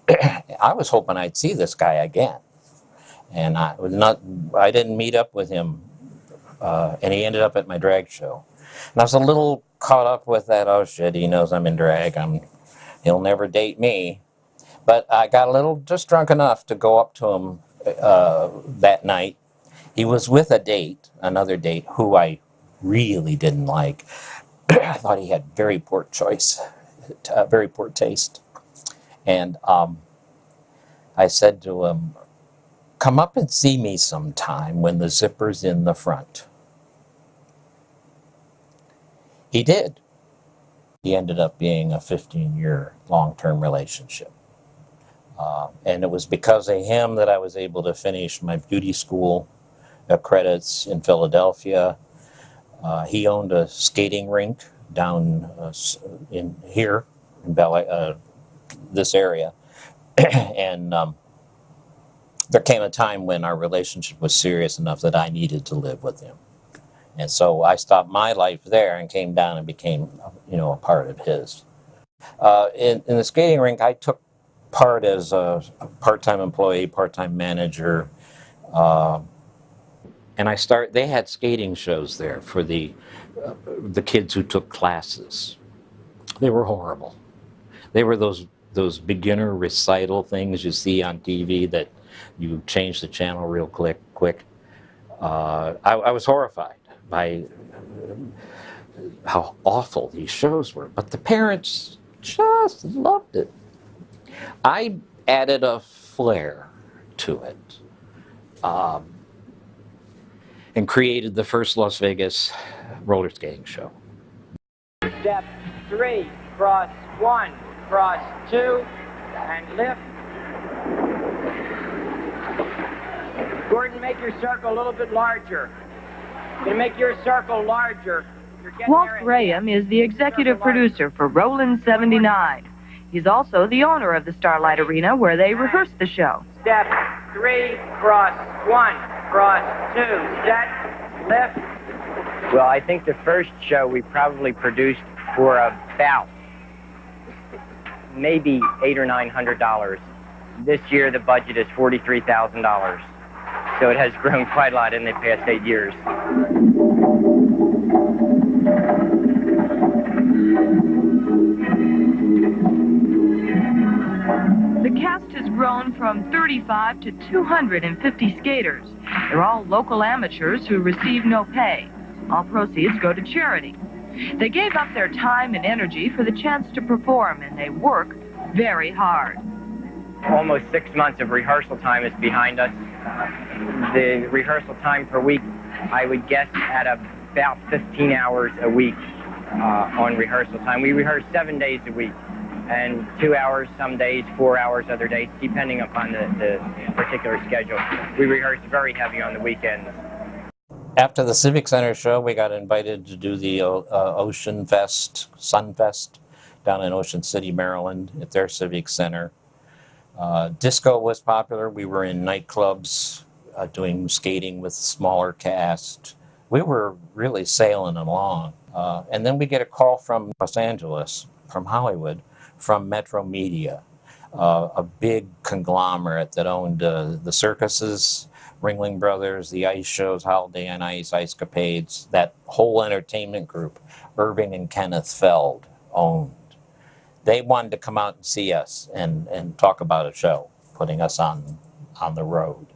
I was hoping I'd see this guy again, and I didn't meet up with him, and he ended up at my drag show. And I was a little caught up with that. Oh shit, he knows I'm in drag. He'll never date me. But I got a little just drunk enough to go up to him that night. He was with another date, who I really didn't like. I thought he had very poor taste. And I said to him, come up and see me sometime when the zipper's in the front. He did. He ended up being a 15-year long-term relationship. And it was because of him that I was able to finish my beauty school credits in Philadelphia. He owned a skating rink down in this area, and there came a time when our relationship was serious enough that I needed to live with him. And so I stopped my life there and came down and became, a part of his. In the skating rink, I took part as a part-time employee, part-time manager, and they had skating shows there for the kids who took classes. They were horrible. They were those beginner recital things you see on TV that you change the channel real quick. I was horrified by how awful these shows were, but the parents just loved it. I added a flair to it and created the first Las Vegas roller skating show. Step 3, cross 1, cross 2, and lift. Gordon, make your circle a little bit larger. You're going to make your circle larger. Walt Graham is the executive producer for Roland 79. He's also the owner of the Starlight Arena where they rehearse the show. Step 3, cross 1, cross 2, set, lift. Well, I think the first show we probably produced for about maybe $800 or $900. This year the budget is $43,000. So it has grown quite a lot in the past 8 years. The cast has grown from 35 to 250 skaters. They're all local amateurs who receive no pay. All proceeds go to charity. They gave up their time and energy for the chance to perform, and they work very hard. Almost 6 months of rehearsal time is behind us. The rehearsal time per week, I would guess, at about 15 hours a week on rehearsal time. We rehearse 7 days a week, and 2 hours some days, 4 hours other days, depending upon the particular schedule. We rehearse very heavy on the weekends. After the Civic Center show, we got invited to do the Ocean Fest, Sun Fest, down in Ocean City, Maryland, at their Civic Center. Disco was popular. We were in nightclubs doing skating with smaller cast. We were really sailing along. And then we get a call from Los Angeles, from Hollywood, from Metro Media, a big conglomerate that owned the circuses, Ringling Brothers, the ice shows, Holiday on Ice, Icecapades, that whole entertainment group, Irving and Kenneth Feld owned. They wanted to come out and see us and talk about a show, putting us on the road.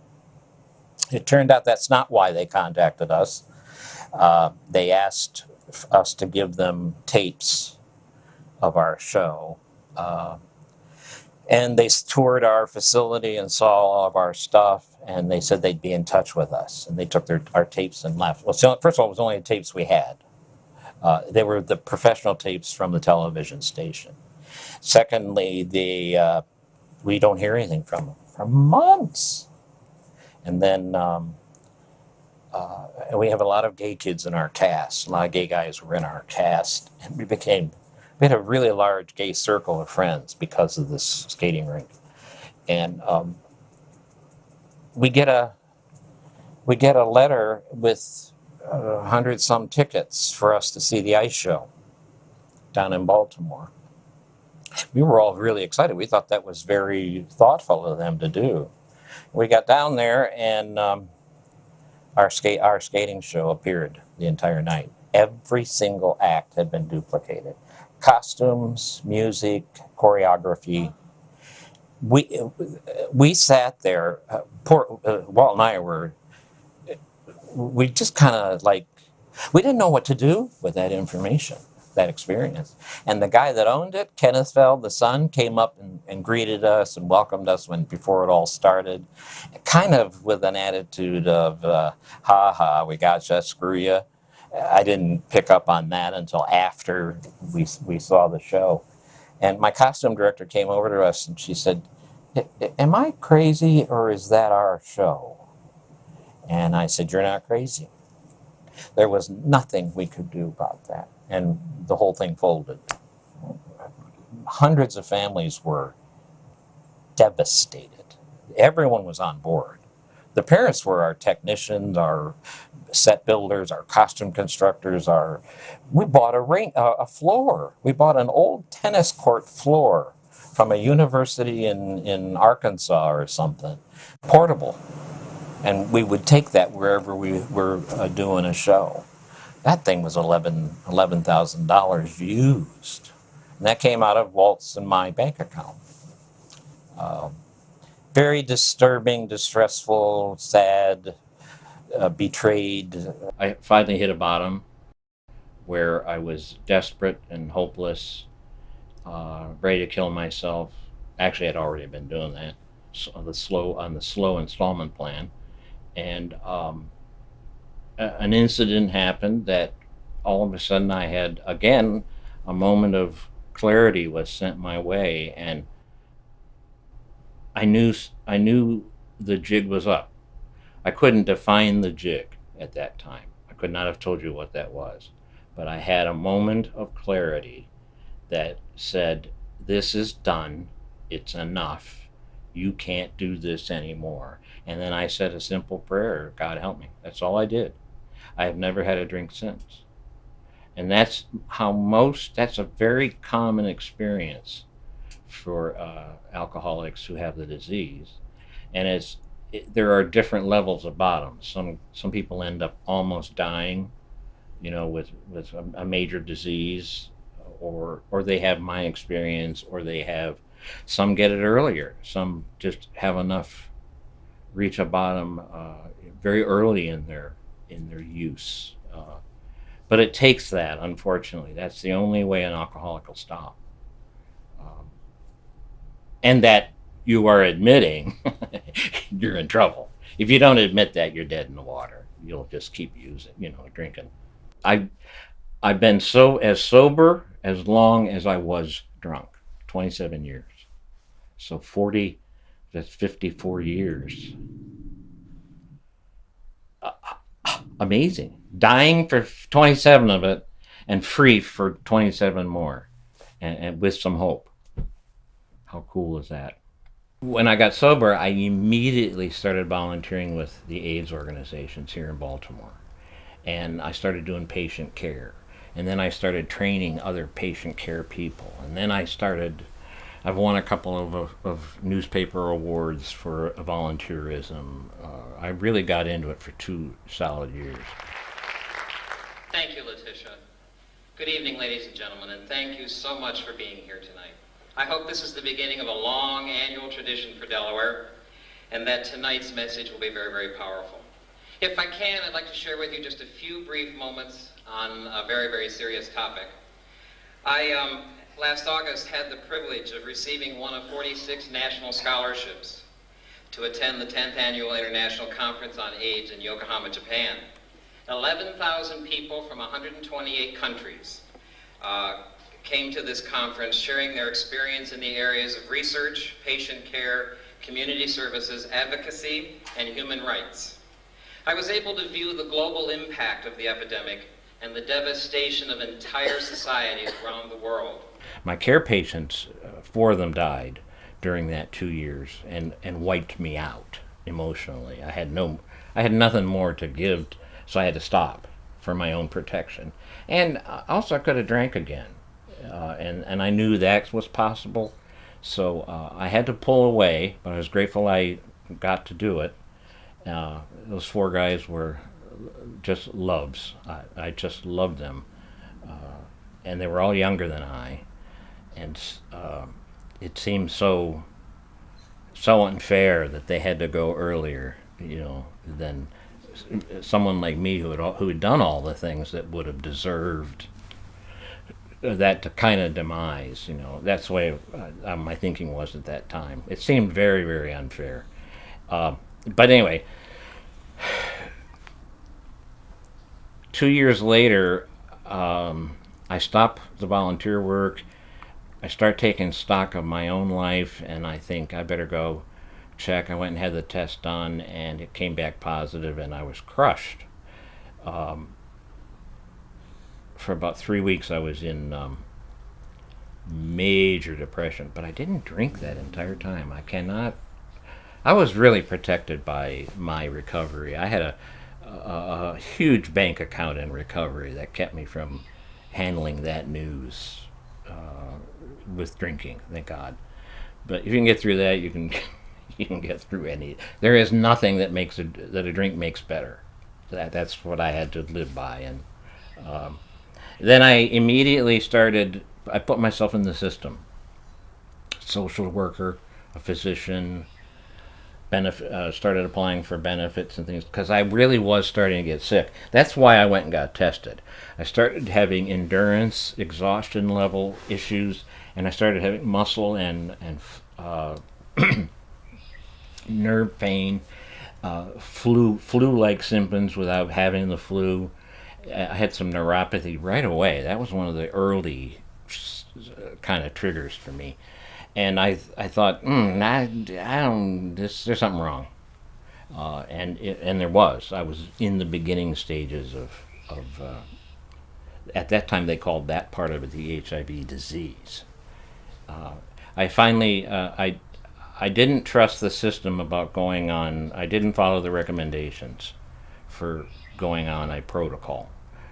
It turned out that's not why they contacted us. They asked us to give them tapes of our show. And they toured our facility and saw all of our stuff, and they said they'd be in touch with us. And they took our tapes and left. Well, so, first of all, it was only the tapes we had. They were the professional tapes from the television station. Secondly, we don't hear anything from them for months. And then we have a lot of gay kids in our cast. A lot of gay guys were in our cast. And we had a really large gay circle of friends because of this skating rink. And we get a letter with 100-some tickets for us to see the ice show down in Baltimore. We were all really excited. We thought that was very thoughtful of them to do. We got down there, and our skating show appeared the entire night. Every single act had been duplicated. Costumes, music, choreography. We sat there. Walt and I we just kind of we didn't know what to do with that information, that experience. And the guy that owned it, Kenneth Feld, the son, came up and greeted us and welcomed us before it all started, kind of with an attitude of, ha ha, we gotcha, screw you. I didn't pick up on that until after we saw the show. And my costume director came over to us and she said, am I crazy or is that our show? And I said, you're not crazy. There was nothing we could do about that. And the whole thing folded. Hundreds of families were devastated. Everyone was on board. The parents were our technicians, our set builders, our costume constructors. We bought a floor. We bought an old tennis court floor from a university in Arkansas or something, portable. And we would take that wherever we were doing a show. That thing was $11,000 used. And that came out of Walt's and my bank account. Very disturbing, distressful, sad, betrayed. I finally hit a bottom where I was desperate and hopeless, ready to kill myself. Actually, I'd already been doing that on the slow installment plan. And an incident happened that all of a sudden I had, again, a moment of clarity was sent my way, and I knew the jig was up. I couldn't define the jig at that time. I could not have told you what that was. But I had a moment of clarity that said, this is done. It's enough. You can't do this anymore. And then I said a simple prayer, God help me. That's all I did. I have never had a drink since. And that's a very common experience for alcoholics who have the disease. And there are different levels of bottoms. Some people end up almost dying, with a major disease, or they have my experience, or some get it earlier. Some just have enough, reach a bottom very early in their use. But it takes that, unfortunately. That's the only way an alcoholic will stop. And that you are admitting you're in trouble. If you don't admit that, you're dead in the water. You'll just keep using, drinking. I've been as sober as long as I was drunk, 27 years. So that's 54 years. Amazing. Dying for 27 of it and free for 27 more, and with some hope. How cool is that? When I got sober, I immediately started volunteering with the AIDS organizations here in Baltimore. And I started doing patient care. And then I started training other patient care people. And then I've won a couple of newspaper awards for volunteerism. I really got into it for 2 solid years. Thank you, Letitia. Good evening, ladies and gentlemen, and thank you so much for being here tonight. I hope this is the beginning of a long annual tradition for Delaware, and that tonight's message will be very, very powerful. If I can, I'd like to share with you just a few brief moments on a very, very serious topic. I, last August, had the privilege of receiving one of 46 national scholarships to attend the 10th Annual International Conference on AIDS in Yokohama, Japan. 11,000 people from 128 countries came to this conference sharing their experience in the areas of research, patient care, community services, advocacy, and human rights. I was able to view the global impact of the epidemic and the devastation of entire societies around the world. My care patients, 4 of them died during that 2 years and wiped me out emotionally. I had nothing more to give, so I had to stop for my own protection. And also I could have drank again. And I knew that was possible, so I had to pull away, but I was grateful I got to do it. Those 4 guys were just loves. I just loved them, and they were all younger than I, and it seemed so unfair that they had to go earlier, than someone like me who had done all the things that would have deserved that kind of demise. That's the way my thinking was at that time. It seemed very, very unfair. But anyway, 2 years later, I stopped the volunteer work. I start taking stock of my own life, and I think I better go check. I went and had the test done, and it came back positive, and I was crushed. For about 3 weeks, I was in major depression, but I didn't drink that entire time. I was really protected by my recovery. I had a huge bank account in recovery that kept me from handling that news with drinking, thank God. But if you can get through that, you can you can get through any. There is nothing that that a drink makes better. That's what I had to live by, and then I immediately started. I put myself in the system. Social worker, a physician, started applying for benefits and things because I really was starting to get sick. That's why I went and got tested. I started having endurance, exhaustion level issues, and I started having muscle and nerve pain, flu-like symptoms without having the flu. I had some neuropathy right away. That was one of the early kind of triggers for me. And I thought, there's something wrong. And there was. I was in the beginning stages of at that time they called that part of it the HIV disease. I finally, I didn't trust the system about going on. I didn't follow the recommendations for going on a protocol.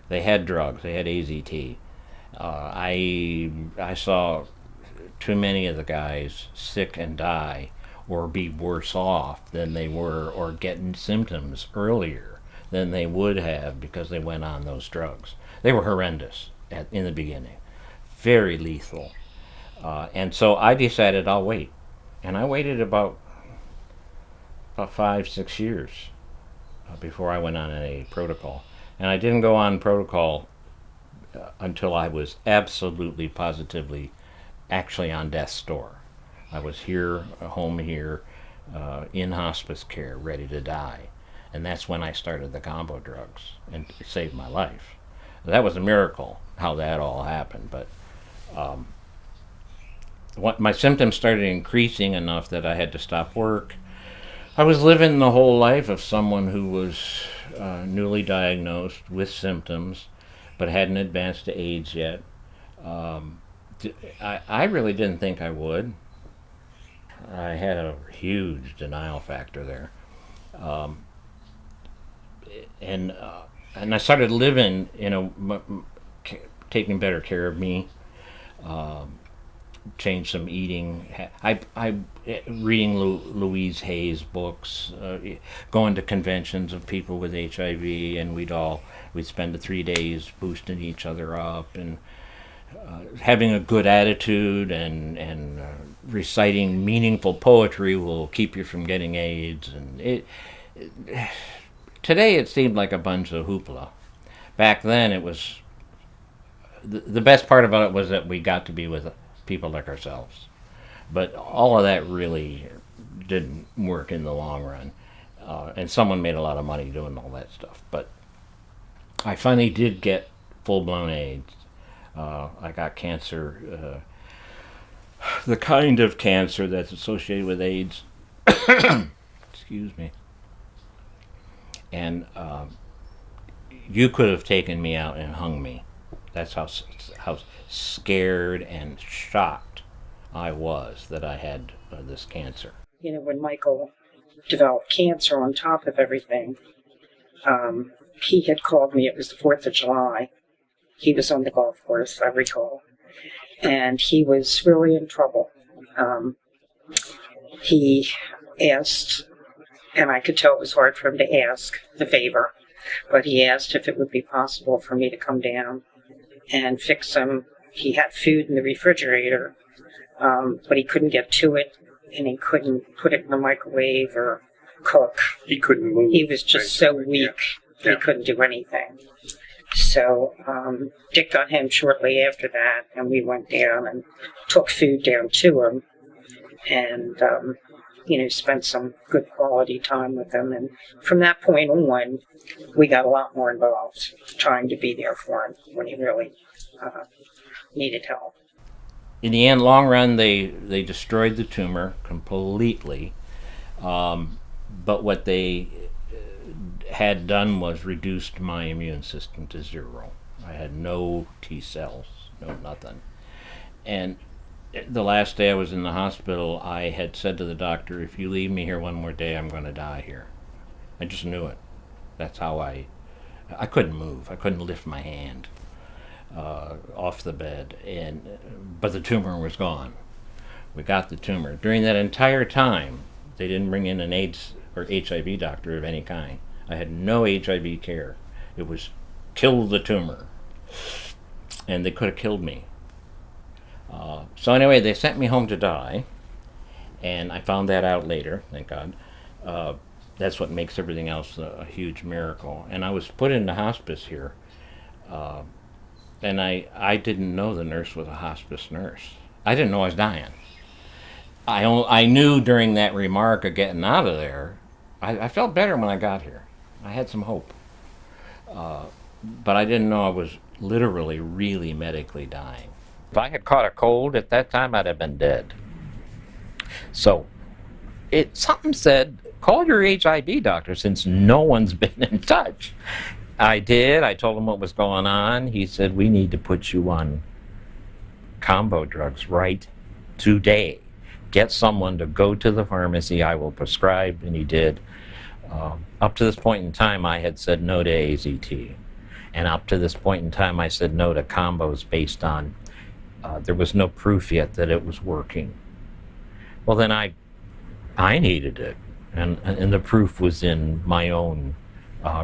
They had drugs. They had AZT. I saw too many of the guys sick and die or be worse off than they were or getting symptoms earlier than they would have because they went on those drugs. They were horrendous in the beginning, very lethal. And so I decided I'll wait. And I waited about 5-6 years before I went on a protocol. And I didn't go on protocol until I was absolutely, positively, actually on death's door. I was here, home here, in hospice care, ready to die. And that's when I started the combo drugs, and it saved my life. That was a miracle, how that all happened. But my symptoms started increasing enough that I had to stop work. I was living the whole life of someone who was newly diagnosed with symptoms, but hadn't advanced to AIDS yet. I really didn't think I would. I had a huge denial factor there. And I started living, taking better care of me, changed some eating. I reading Louise Hay's books, going to conventions of people with HIV, and we'd spend 3 days boosting each other up, and having a good attitude and reciting meaningful poetry will keep you from getting AIDS. And today it seemed like a bunch of hoopla. Back then it was the best part about it was that we got to be with people like ourselves. But all of that really didn't work in the long run. And someone made a lot of money doing all that stuff. But I finally did get full-blown AIDS. I got cancer, the kind of cancer that's associated with AIDS. Excuse me. And you could have taken me out and hung me. That's how scared and shocked I was that I had this cancer. When Michael developed cancer on top of everything, he had called me. It was the 4th of July. He was on the golf course, I recall. And he was really in trouble. He asked, and I could tell it was hard for him to ask the favor, but he asked if it would be possible for me to come down and fix him. He had food in the refrigerator, but he couldn't get to it, and he couldn't put it in the microwave or cook. He couldn't move. He was just so weak, he couldn't do anything. So Dick got him shortly after that, and we went down and took food down to him, and spent some good quality time with him. And from that point on, we got a lot more involved, trying to be there for him when he really needed help. In the end, long run, they destroyed the tumor completely, but what they had done was reduced my immune system to 0. I had no T cells, no nothing. And the last day I was in the hospital, I had said to the doctor, if you leave me here one more day, I'm going to die here. I just knew it. That's how I couldn't move. I couldn't lift my hand off the bed, but the tumor was gone. We got the tumor. During that entire time, they didn't bring in an AIDS or HIV doctor of any kind. I had no HIV care. It was kill the tumor. And they could have killed me. So anyway, they sent me home to die, and I found that out later, thank God. That's what makes everything else a huge miracle. And I was put into hospice here, and I didn't know the nurse was a hospice nurse. I didn't know I was dying. I knew during that remark of getting out of there, I felt better when I got here. I had some hope. But I didn't know I was literally, really medically dying. If I had caught a cold at that time, I'd have been dead. So, something said, call your HIV doctor since no one's been in touch. I did. I told him what was going on. He said, we need to put you on combo drugs right today. Get someone to go to the pharmacy. I will prescribe, and he did. Up to this point in time, I had said no to AZT. And up to this point in time, I said no to combos based on there was no proof yet that it was working. Well, then I needed it, and the proof was in my own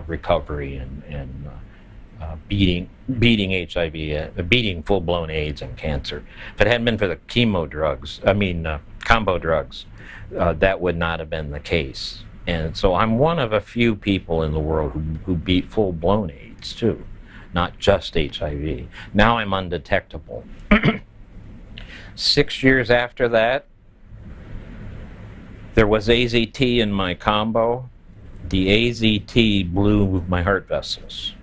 recovery and beating HIV, beating full-blown AIDS and cancer. If it hadn't been for the combo drugs, that would not have been the case. And so I'm one of a few people in the world who beat full-blown AIDS too, not just HIV. Now I'm undetectable. 6 years after that, there was AZT in my combo. The AZT blew my heart vessels.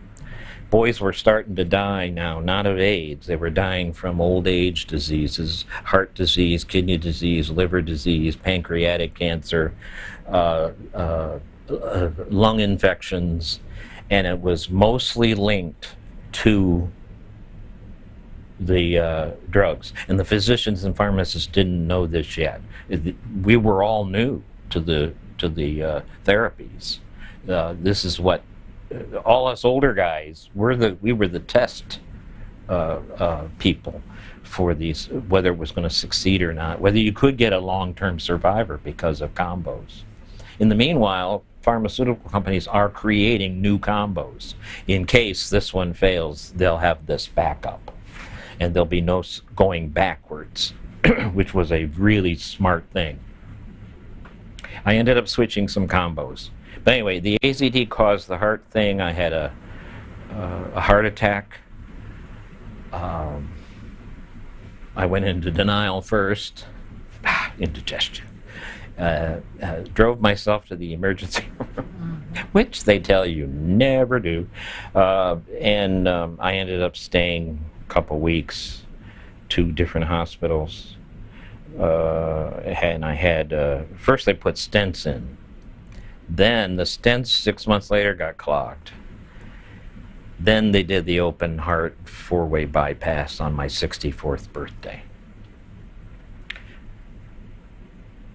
Boys were starting to die now, not of AIDS. They were dying from old age diseases, heart disease, kidney disease, liver disease, pancreatic cancer, lung infections, and it was mostly linked to the drugs. And the physicians and pharmacists didn't know this yet. We were all new to the therapies. This is what all us older guys we were the test people for these, whether it was going to succeed or not, whether you could get a long-term survivor because of combos. In the meanwhile, pharmaceutical companies are creating new combos. In case this one fails, they'll have this backup, and there'll be no going backwards, which was a really smart thing. I ended up switching some combos. But anyway, the AZT caused the heart thing. I had a heart attack. I went into denial first, indigestion. Drove myself to the emergency room, which they tell you never do. And I ended up staying a couple weeks, 2 different hospitals. And I had, first they put stents in. Then the stents 6 months later got clogged. Then they did the open heart 4-way bypass on my 64th birthday.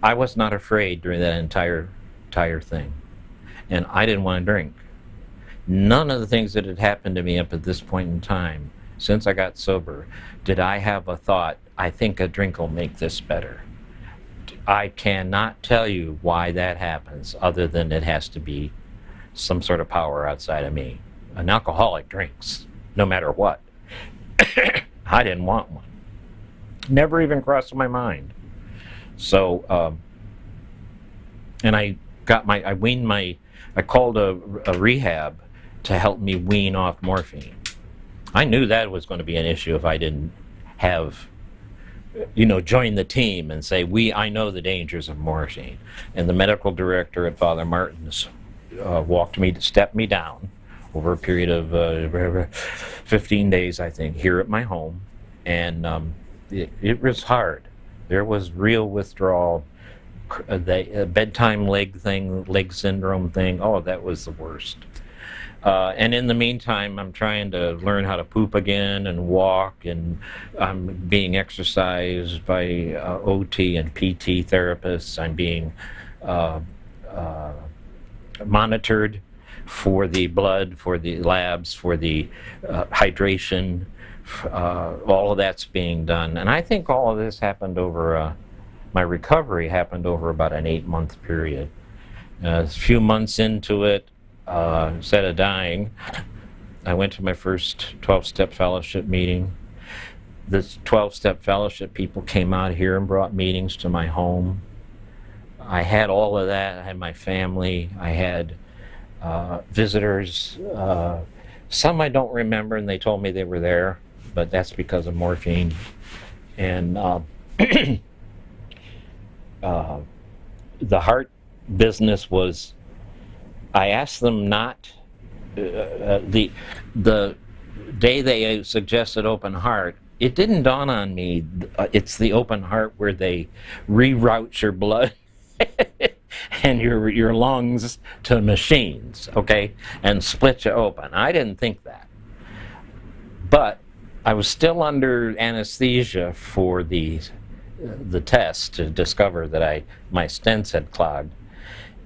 I was not afraid during that entire thing. And I didn't want to drink. None of the things that had happened to me up at this point in time, since I got sober, did I have a thought, I think a drink will make this better. I cannot tell you why that happens, other than it has to be some sort of power outside of me. An alcoholic drinks, no matter what. I didn't want one. Never even crossed my mind. So, and I called a rehab to help me wean off morphine. I knew that was going to be an issue if I didn't have, join the team and say, I know the dangers of morphine. And the medical director at Father Martin's stepped me down over a period of 15 days, I think, here at my home. And it was hard. There was real withdrawal, the bedtime leg syndrome thing. Oh, that was the worst. And in the meantime, I'm trying to learn how to poop again and walk, and I'm being exercised by OT and PT therapists. I'm being monitored for the blood, for the labs, for the hydration. All of that's being done. And I think all of this happened over, my recovery happened over about an 8-month period. A few months into it, instead of dying, I went to my first 12-step fellowship meeting. This 12-step fellowship people came out here and brought meetings to my home. I had all of that. I had my family. I had visitors. Some I don't remember, and they told me they were there, but that's because of morphine. And the heart business was, I asked them not, the day they suggested open heart, it didn't dawn on me, it's the open heart where they reroute your blood and your lungs to machines, okay, and split you open. I didn't think that. But I was still under anesthesia for the test to discover that my stents had clogged.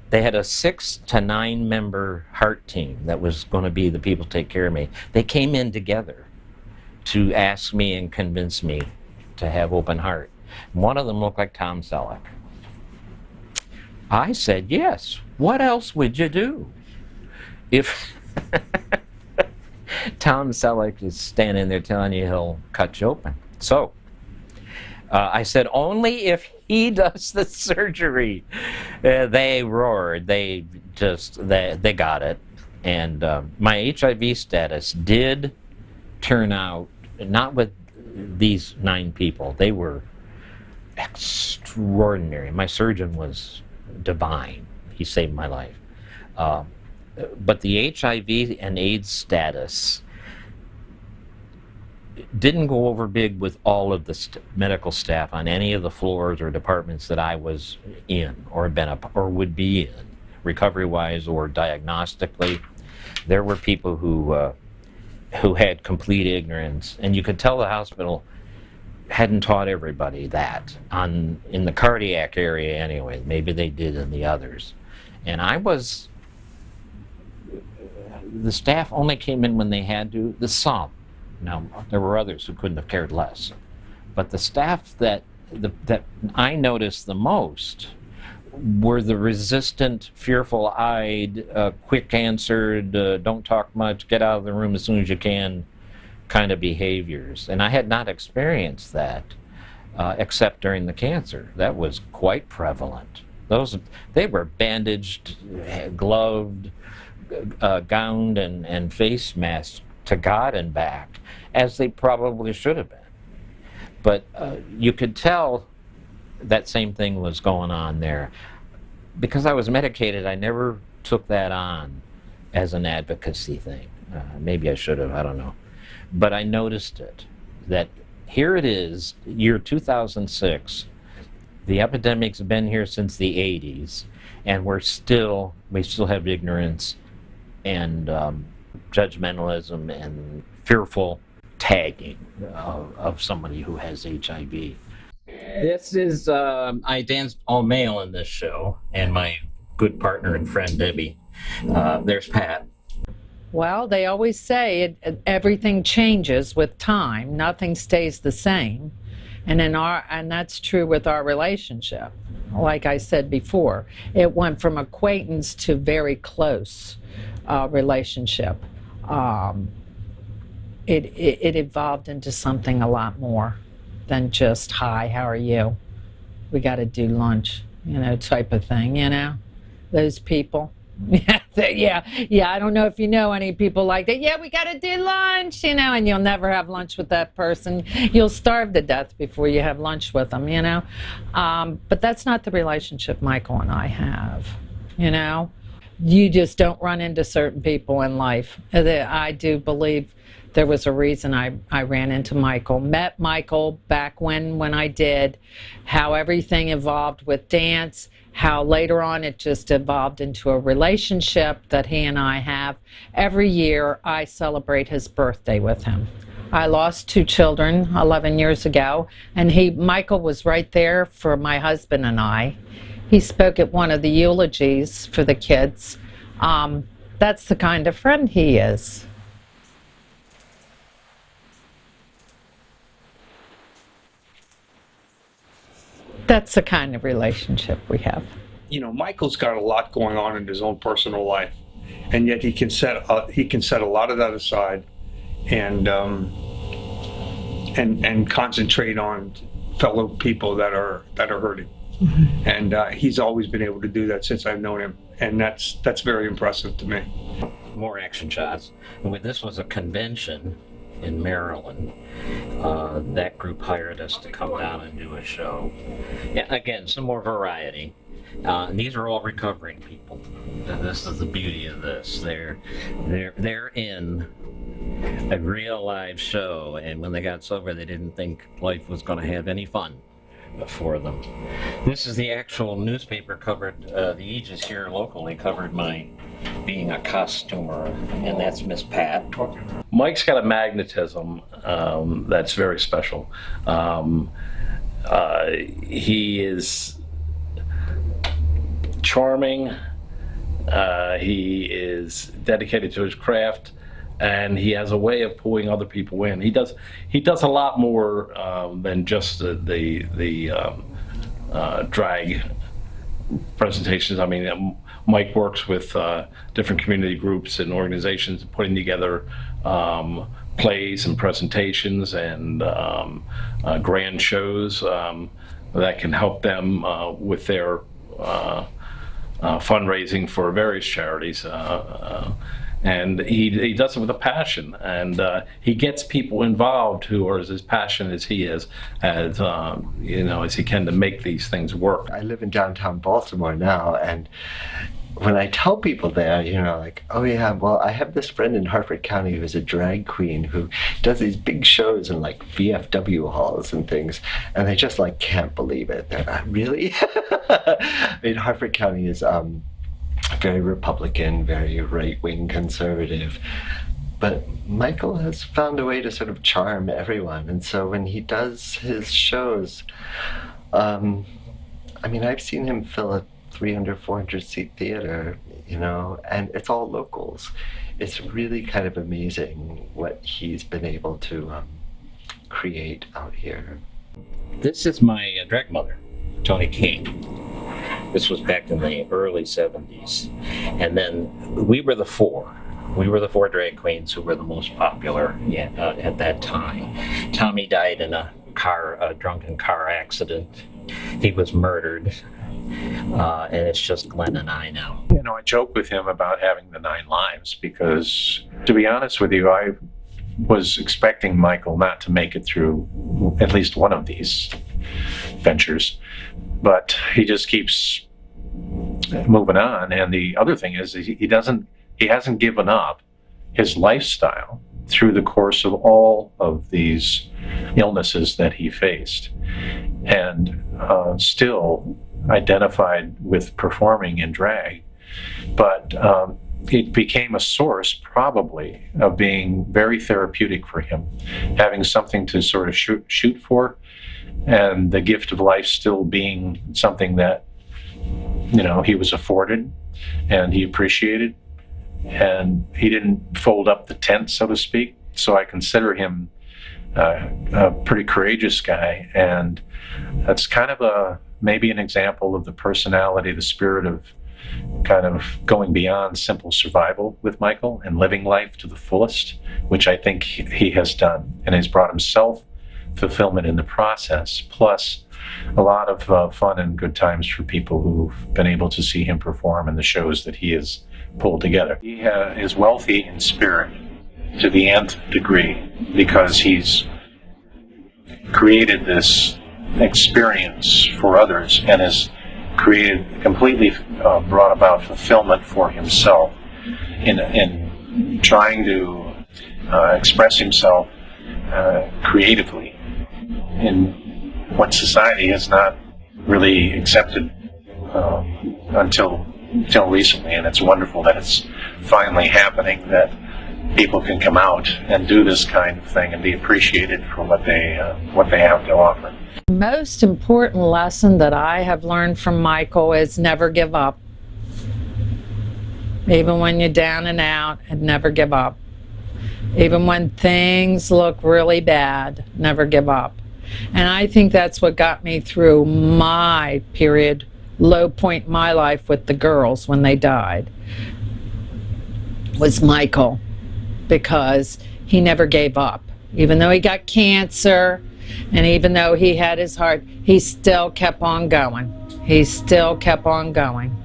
They had a 6 to 9 member heart team that was going to be the people to take care of me. They came in together to ask me and convince me to have open heart. One of them looked like Tom Selleck. I said, yes. What else would you do if Tom Selleck is standing there telling you he'll cut you open? So I said, only if he does the surgery. They roared. They got it. And my HIV status did turn out, not with these 9 people. They were extraordinary. My surgeon was divine. He saved my life. But the HIV and AIDS status didn't go over big with all of the medical staff on any of the floors or departments that I was in or or would be in, recovery-wise or diagnostically. There were people who had complete ignorance, and you could tell the hospital hadn't taught everybody that in the cardiac area anyway. Maybe they did in the others. And the staff only came in when they had to, some. Now, there were others who couldn't have cared less. But the staff that I noticed the most were the resistant, fearful-eyed, quick-answered, don't talk much, get out of the room as soon as you can kind of behaviors. And I had not experienced that except during the cancer. That was quite prevalent. They were bandaged, gloved, gowned, and face masked to God and back, as they probably should have been. But you could tell that same thing was going on there. Because I was medicated, I never took that on as an advocacy thing. Maybe I should have, I don't know. But I noticed it, that here it is, year 2006, the epidemic's been here since the 80s, and we still have ignorance and judgmentalism and fearful tagging of somebody who has HIV. This is, I danced all male in this show, and my good partner and friend, Debbie. There's Pat. Well, they always say everything changes with time. Nothing stays the same. And that's true with our relationship. Like I said before, it went from acquaintance to very close relationship. It evolved into something a lot more than just, hi, how are you? We got to do lunch, type of thing, Those people. Yeah, I don't know if you know any people like that. Yeah, we got to do lunch, and you'll never have lunch with that person. You'll starve to death before you have lunch with them, But that's not the relationship Michael and I have, You just don't run into certain people in life. I do believe there was a reason I ran into Michael. Met Michael back when I did, how everything evolved with dance, how later on it just evolved into a relationship that he and I have. Every year I celebrate his birthday with him. I lost 2 children 11 years ago, and Michael was right there for my husband and I. He spoke at one of the eulogies for the kids. That's the kind of friend he is. That's the kind of relationship we have. You know, Michael's got a lot going on in his own personal life, and yet he can set a lot of that aside and concentrate on fellow people that are hurting. Mm-hmm. And he's always been able to do that since I've known him, and that's very impressive to me. More action shots. When this was a convention in Maryland, that group hired us to come down and do a show. Yeah, again, some more variety. And these are all recovering people. This is the beauty of this. They're in a real live show, and when they got sober, they didn't think life was going to have any fun for them. This is the actual newspaper covered, the Aegis here locally covered my being a costumer, and that's Miss Pat. Mike's got a magnetism that's very special. He is charming, he is dedicated to his craft, and he has a way of pulling other people in. He does a lot more than just the drag presentations. I mean, Mike works with different community groups and organizations, putting together plays and presentations and grand shows that can help them with their fundraising for various charities. And he does it with a passion, and he gets people involved who are as passionate as he is, as as he can, to make these things work. I live in downtown Baltimore now, and when I tell people there, like, oh yeah, well, I have this friend in Harford County who's a drag queen who does these big shows in like VFW halls and things, and they just like can't believe it. They're like, really? I mean, Harford County is very Republican, very right-wing conservative, but Michael has found a way to sort of charm everyone. And so when he does his shows, I mean, I've seen him fill a 300, 400 seat theater, and it's all locals. It's really kind of amazing what he's been able to create out here. This is my drag mother, Tony King. This was back in the early 70s. And then we were the four drag queens who were the most popular at that time. Tommy died in a drunken car accident. He was murdered. And it's just Glenn and I now. I joke with him about having the 9 lives because, to be honest with you, I was expecting Michael not to make it through at least one of these ventures, but he just keeps moving on. And the other thing is he hasn't given up his lifestyle through the course of all of these illnesses that he faced, and still identified with performing in drag. But it became a source probably of being very therapeutic for him, having something to sort of shoot for, and the gift of life still being something that he was afforded and he appreciated, and he didn't fold up the tent, so to speak. So I consider him a pretty courageous guy, and that's kind of maybe an example of the personality, the spirit of kind of going beyond simple survival with Michael and living life to the fullest, which I think he has done, and has brought himself fulfillment in the process, plus a lot of fun and good times for people who've been able to see him perform in the shows that he has pulled together. He is wealthy in spirit to the nth degree because he's created this experience for others and has completely brought about fulfillment for himself in trying to express himself creatively in what society has not really accepted until recently, and it's wonderful that it's finally happening, that people can come out and do this kind of thing and be appreciated for what they have to offer. The most important lesson that I have learned from Michael is never give up. Even when you're down and out, and never give up. Even when things look really bad, never give up. And I think that's what got me through my period, low point in my life with the girls when they died, was Michael, because he never gave up. Even though he got cancer, and even though he had his heart, he still kept on going. He still kept on going.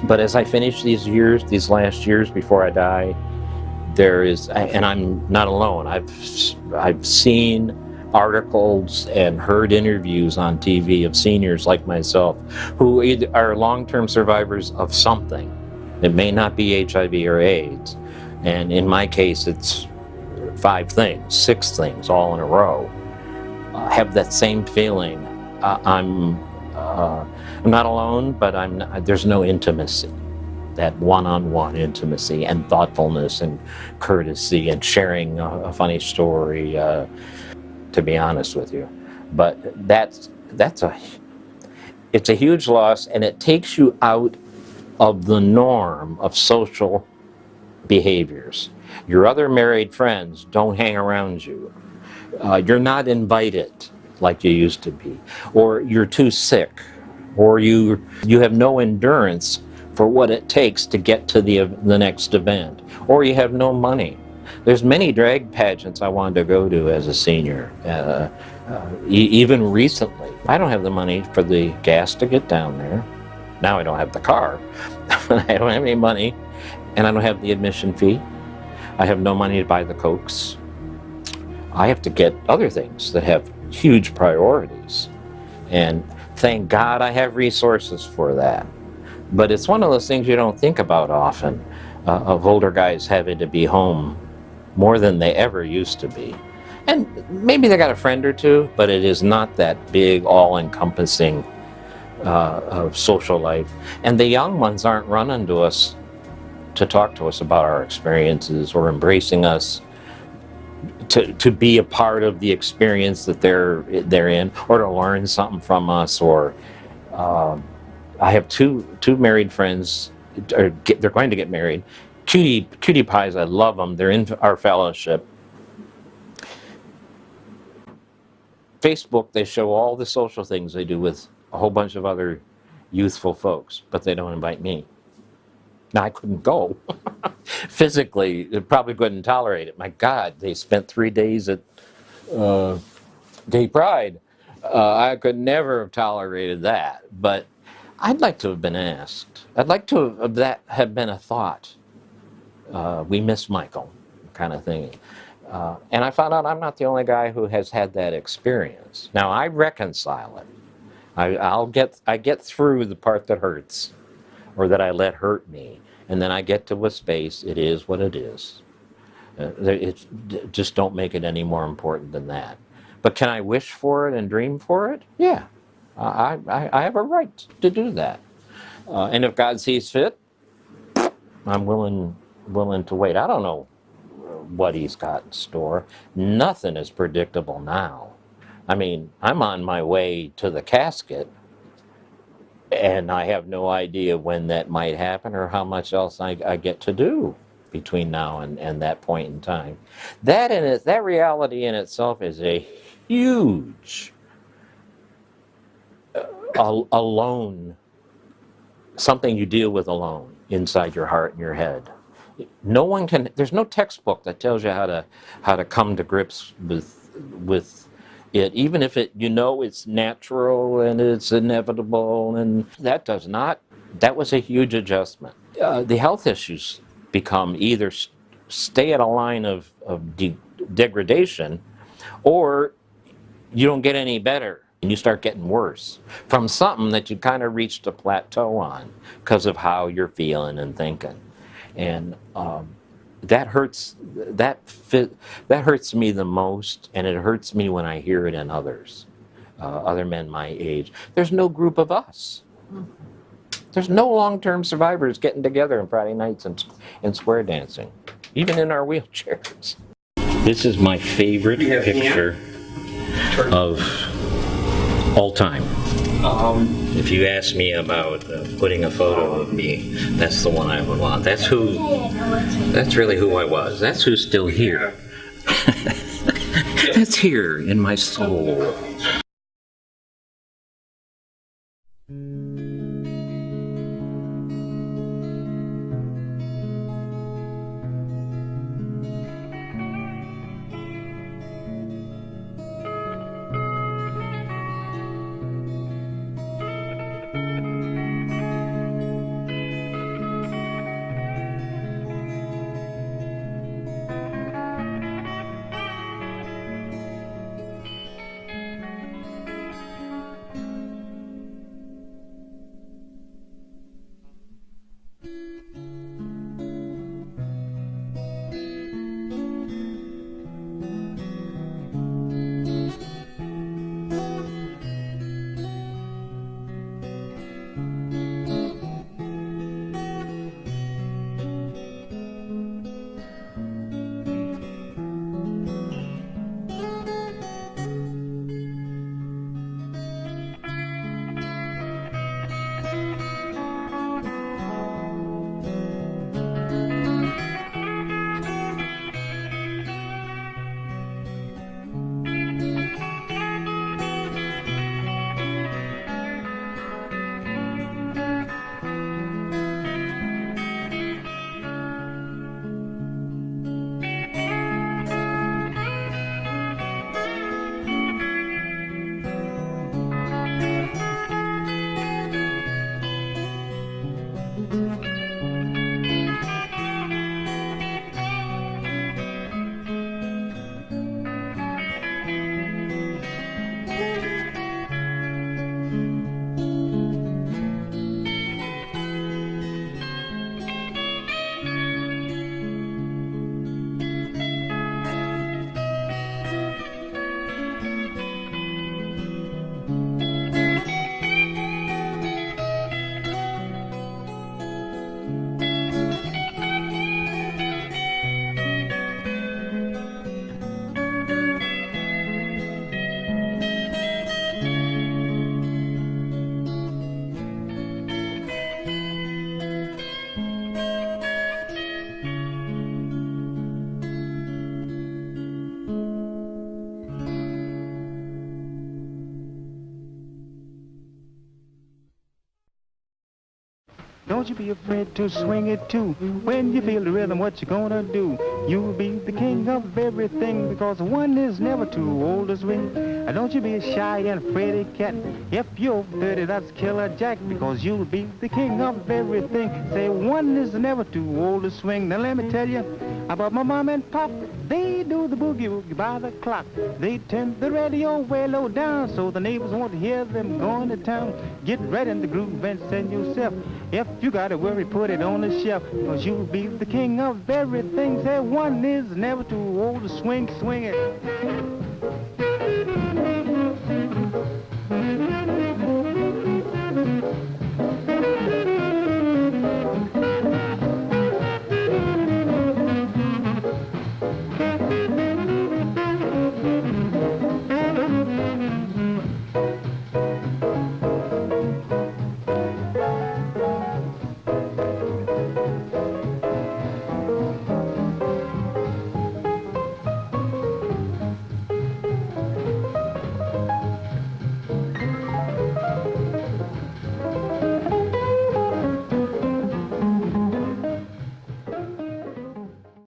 But as I finish these last years before I die, there is, and I'm not alone, I've seen articles and heard interviews on TV of seniors like myself who are long-term survivors of something. It may not be HIV or AIDS, and in my case it's 5 things, 6 things all in a row. Have that same feeling. I'm not alone, but there's no intimacy. That one-on-one intimacy and thoughtfulness and courtesy and sharing a funny story, to be honest with you. But it's a huge loss, and it takes you out of the norm of social behaviors. Your other married friends don't hang around you. You're not invited like you used to be, or you're too sick, or you have no endurance for what it takes to get to the next event, or you have no money. There's many drag pageants I wanted to go to as a senior, even recently. I don't have the money for the gas to get down there. Now I don't have the car. I don't have any money, and I don't have the admission fee. I have no money to buy the Cokes. I have to get other things that have huge priorities, and thank God I have resources for that. But it's one of those things you don't think about often, of older guys having to be home more than they ever used to be. And maybe they got a friend or two, but it is not that big, all-encompassing of social life. And the young ones aren't running to us to talk to us about our experiences or embracing us to be a part of the experience that they're in, or to learn something from us. Or I have two married friends, they're going to get married. Cutie pies, I love them. They're in our fellowship. Facebook, they show all the social things they do with a whole bunch of other youthful folks, but they don't invite me. Now, I couldn't go. Physically, they probably couldn't tolerate it. My God, they spent 3 days at Gay Pride. I could never have tolerated that, but I'd like to have been asked. I'd like to have been a thought. We miss Michael, kind of thing. And I found out I'm not the only guy who has had that experience. Now, I reconcile it. I get through the part that hurts, or that I let hurt me, and then I get to a space. It is what it is. Just don't make it any more important than that. But can I wish for it and dream for it? Yeah, I have a right to do that. And if God sees fit, I'm willing to wait. I don't know what he's got in store. Nothing is predictable now. I mean, I'm on my way to the casket, and I have no idea when that might happen or how much else I get to do between now and that point in time. That reality in itself is a huge alone, something you deal with alone inside your heart and your head. No one can. There's no textbook that tells you how to come to grips with it, even if it's natural and it's inevitable, and that does not. That was a huge adjustment. The health issues become either stay at a line of degradation, or you don't get any better and you start getting worse from something that you kind of reached a plateau on because of how you're feeling and thinking. And that hurts. That hurts me the most, and it hurts me when I hear it in others, other men my age. There's no group of us. There's no long-term survivors getting together on Friday nights and square dancing, even in our wheelchairs. This is my favorite picture of all time. If you ask me about putting a photo of me, that's the one I would want. That's really who I was. That's who's still here. That's here in my soul. Don't you be afraid to swing it too. When you feel the rhythm, what you gonna do? You'll be the king of everything, because one is never too old to swing. And don't you be a shy and afraid cat. If you're 30, that's Killer Jack, because you'll be the king of everything. Say one is never too old to swing. Now let me tell you about my mom and pop. They do the boogie woogie by the clock. They turn the radio way low down so the neighbors won't hear them going to town. Get right in the groove and send yourself. If you got a worry, put it on the shelf, because you'll be the king of everything. Say one is never too old to swing, swing it.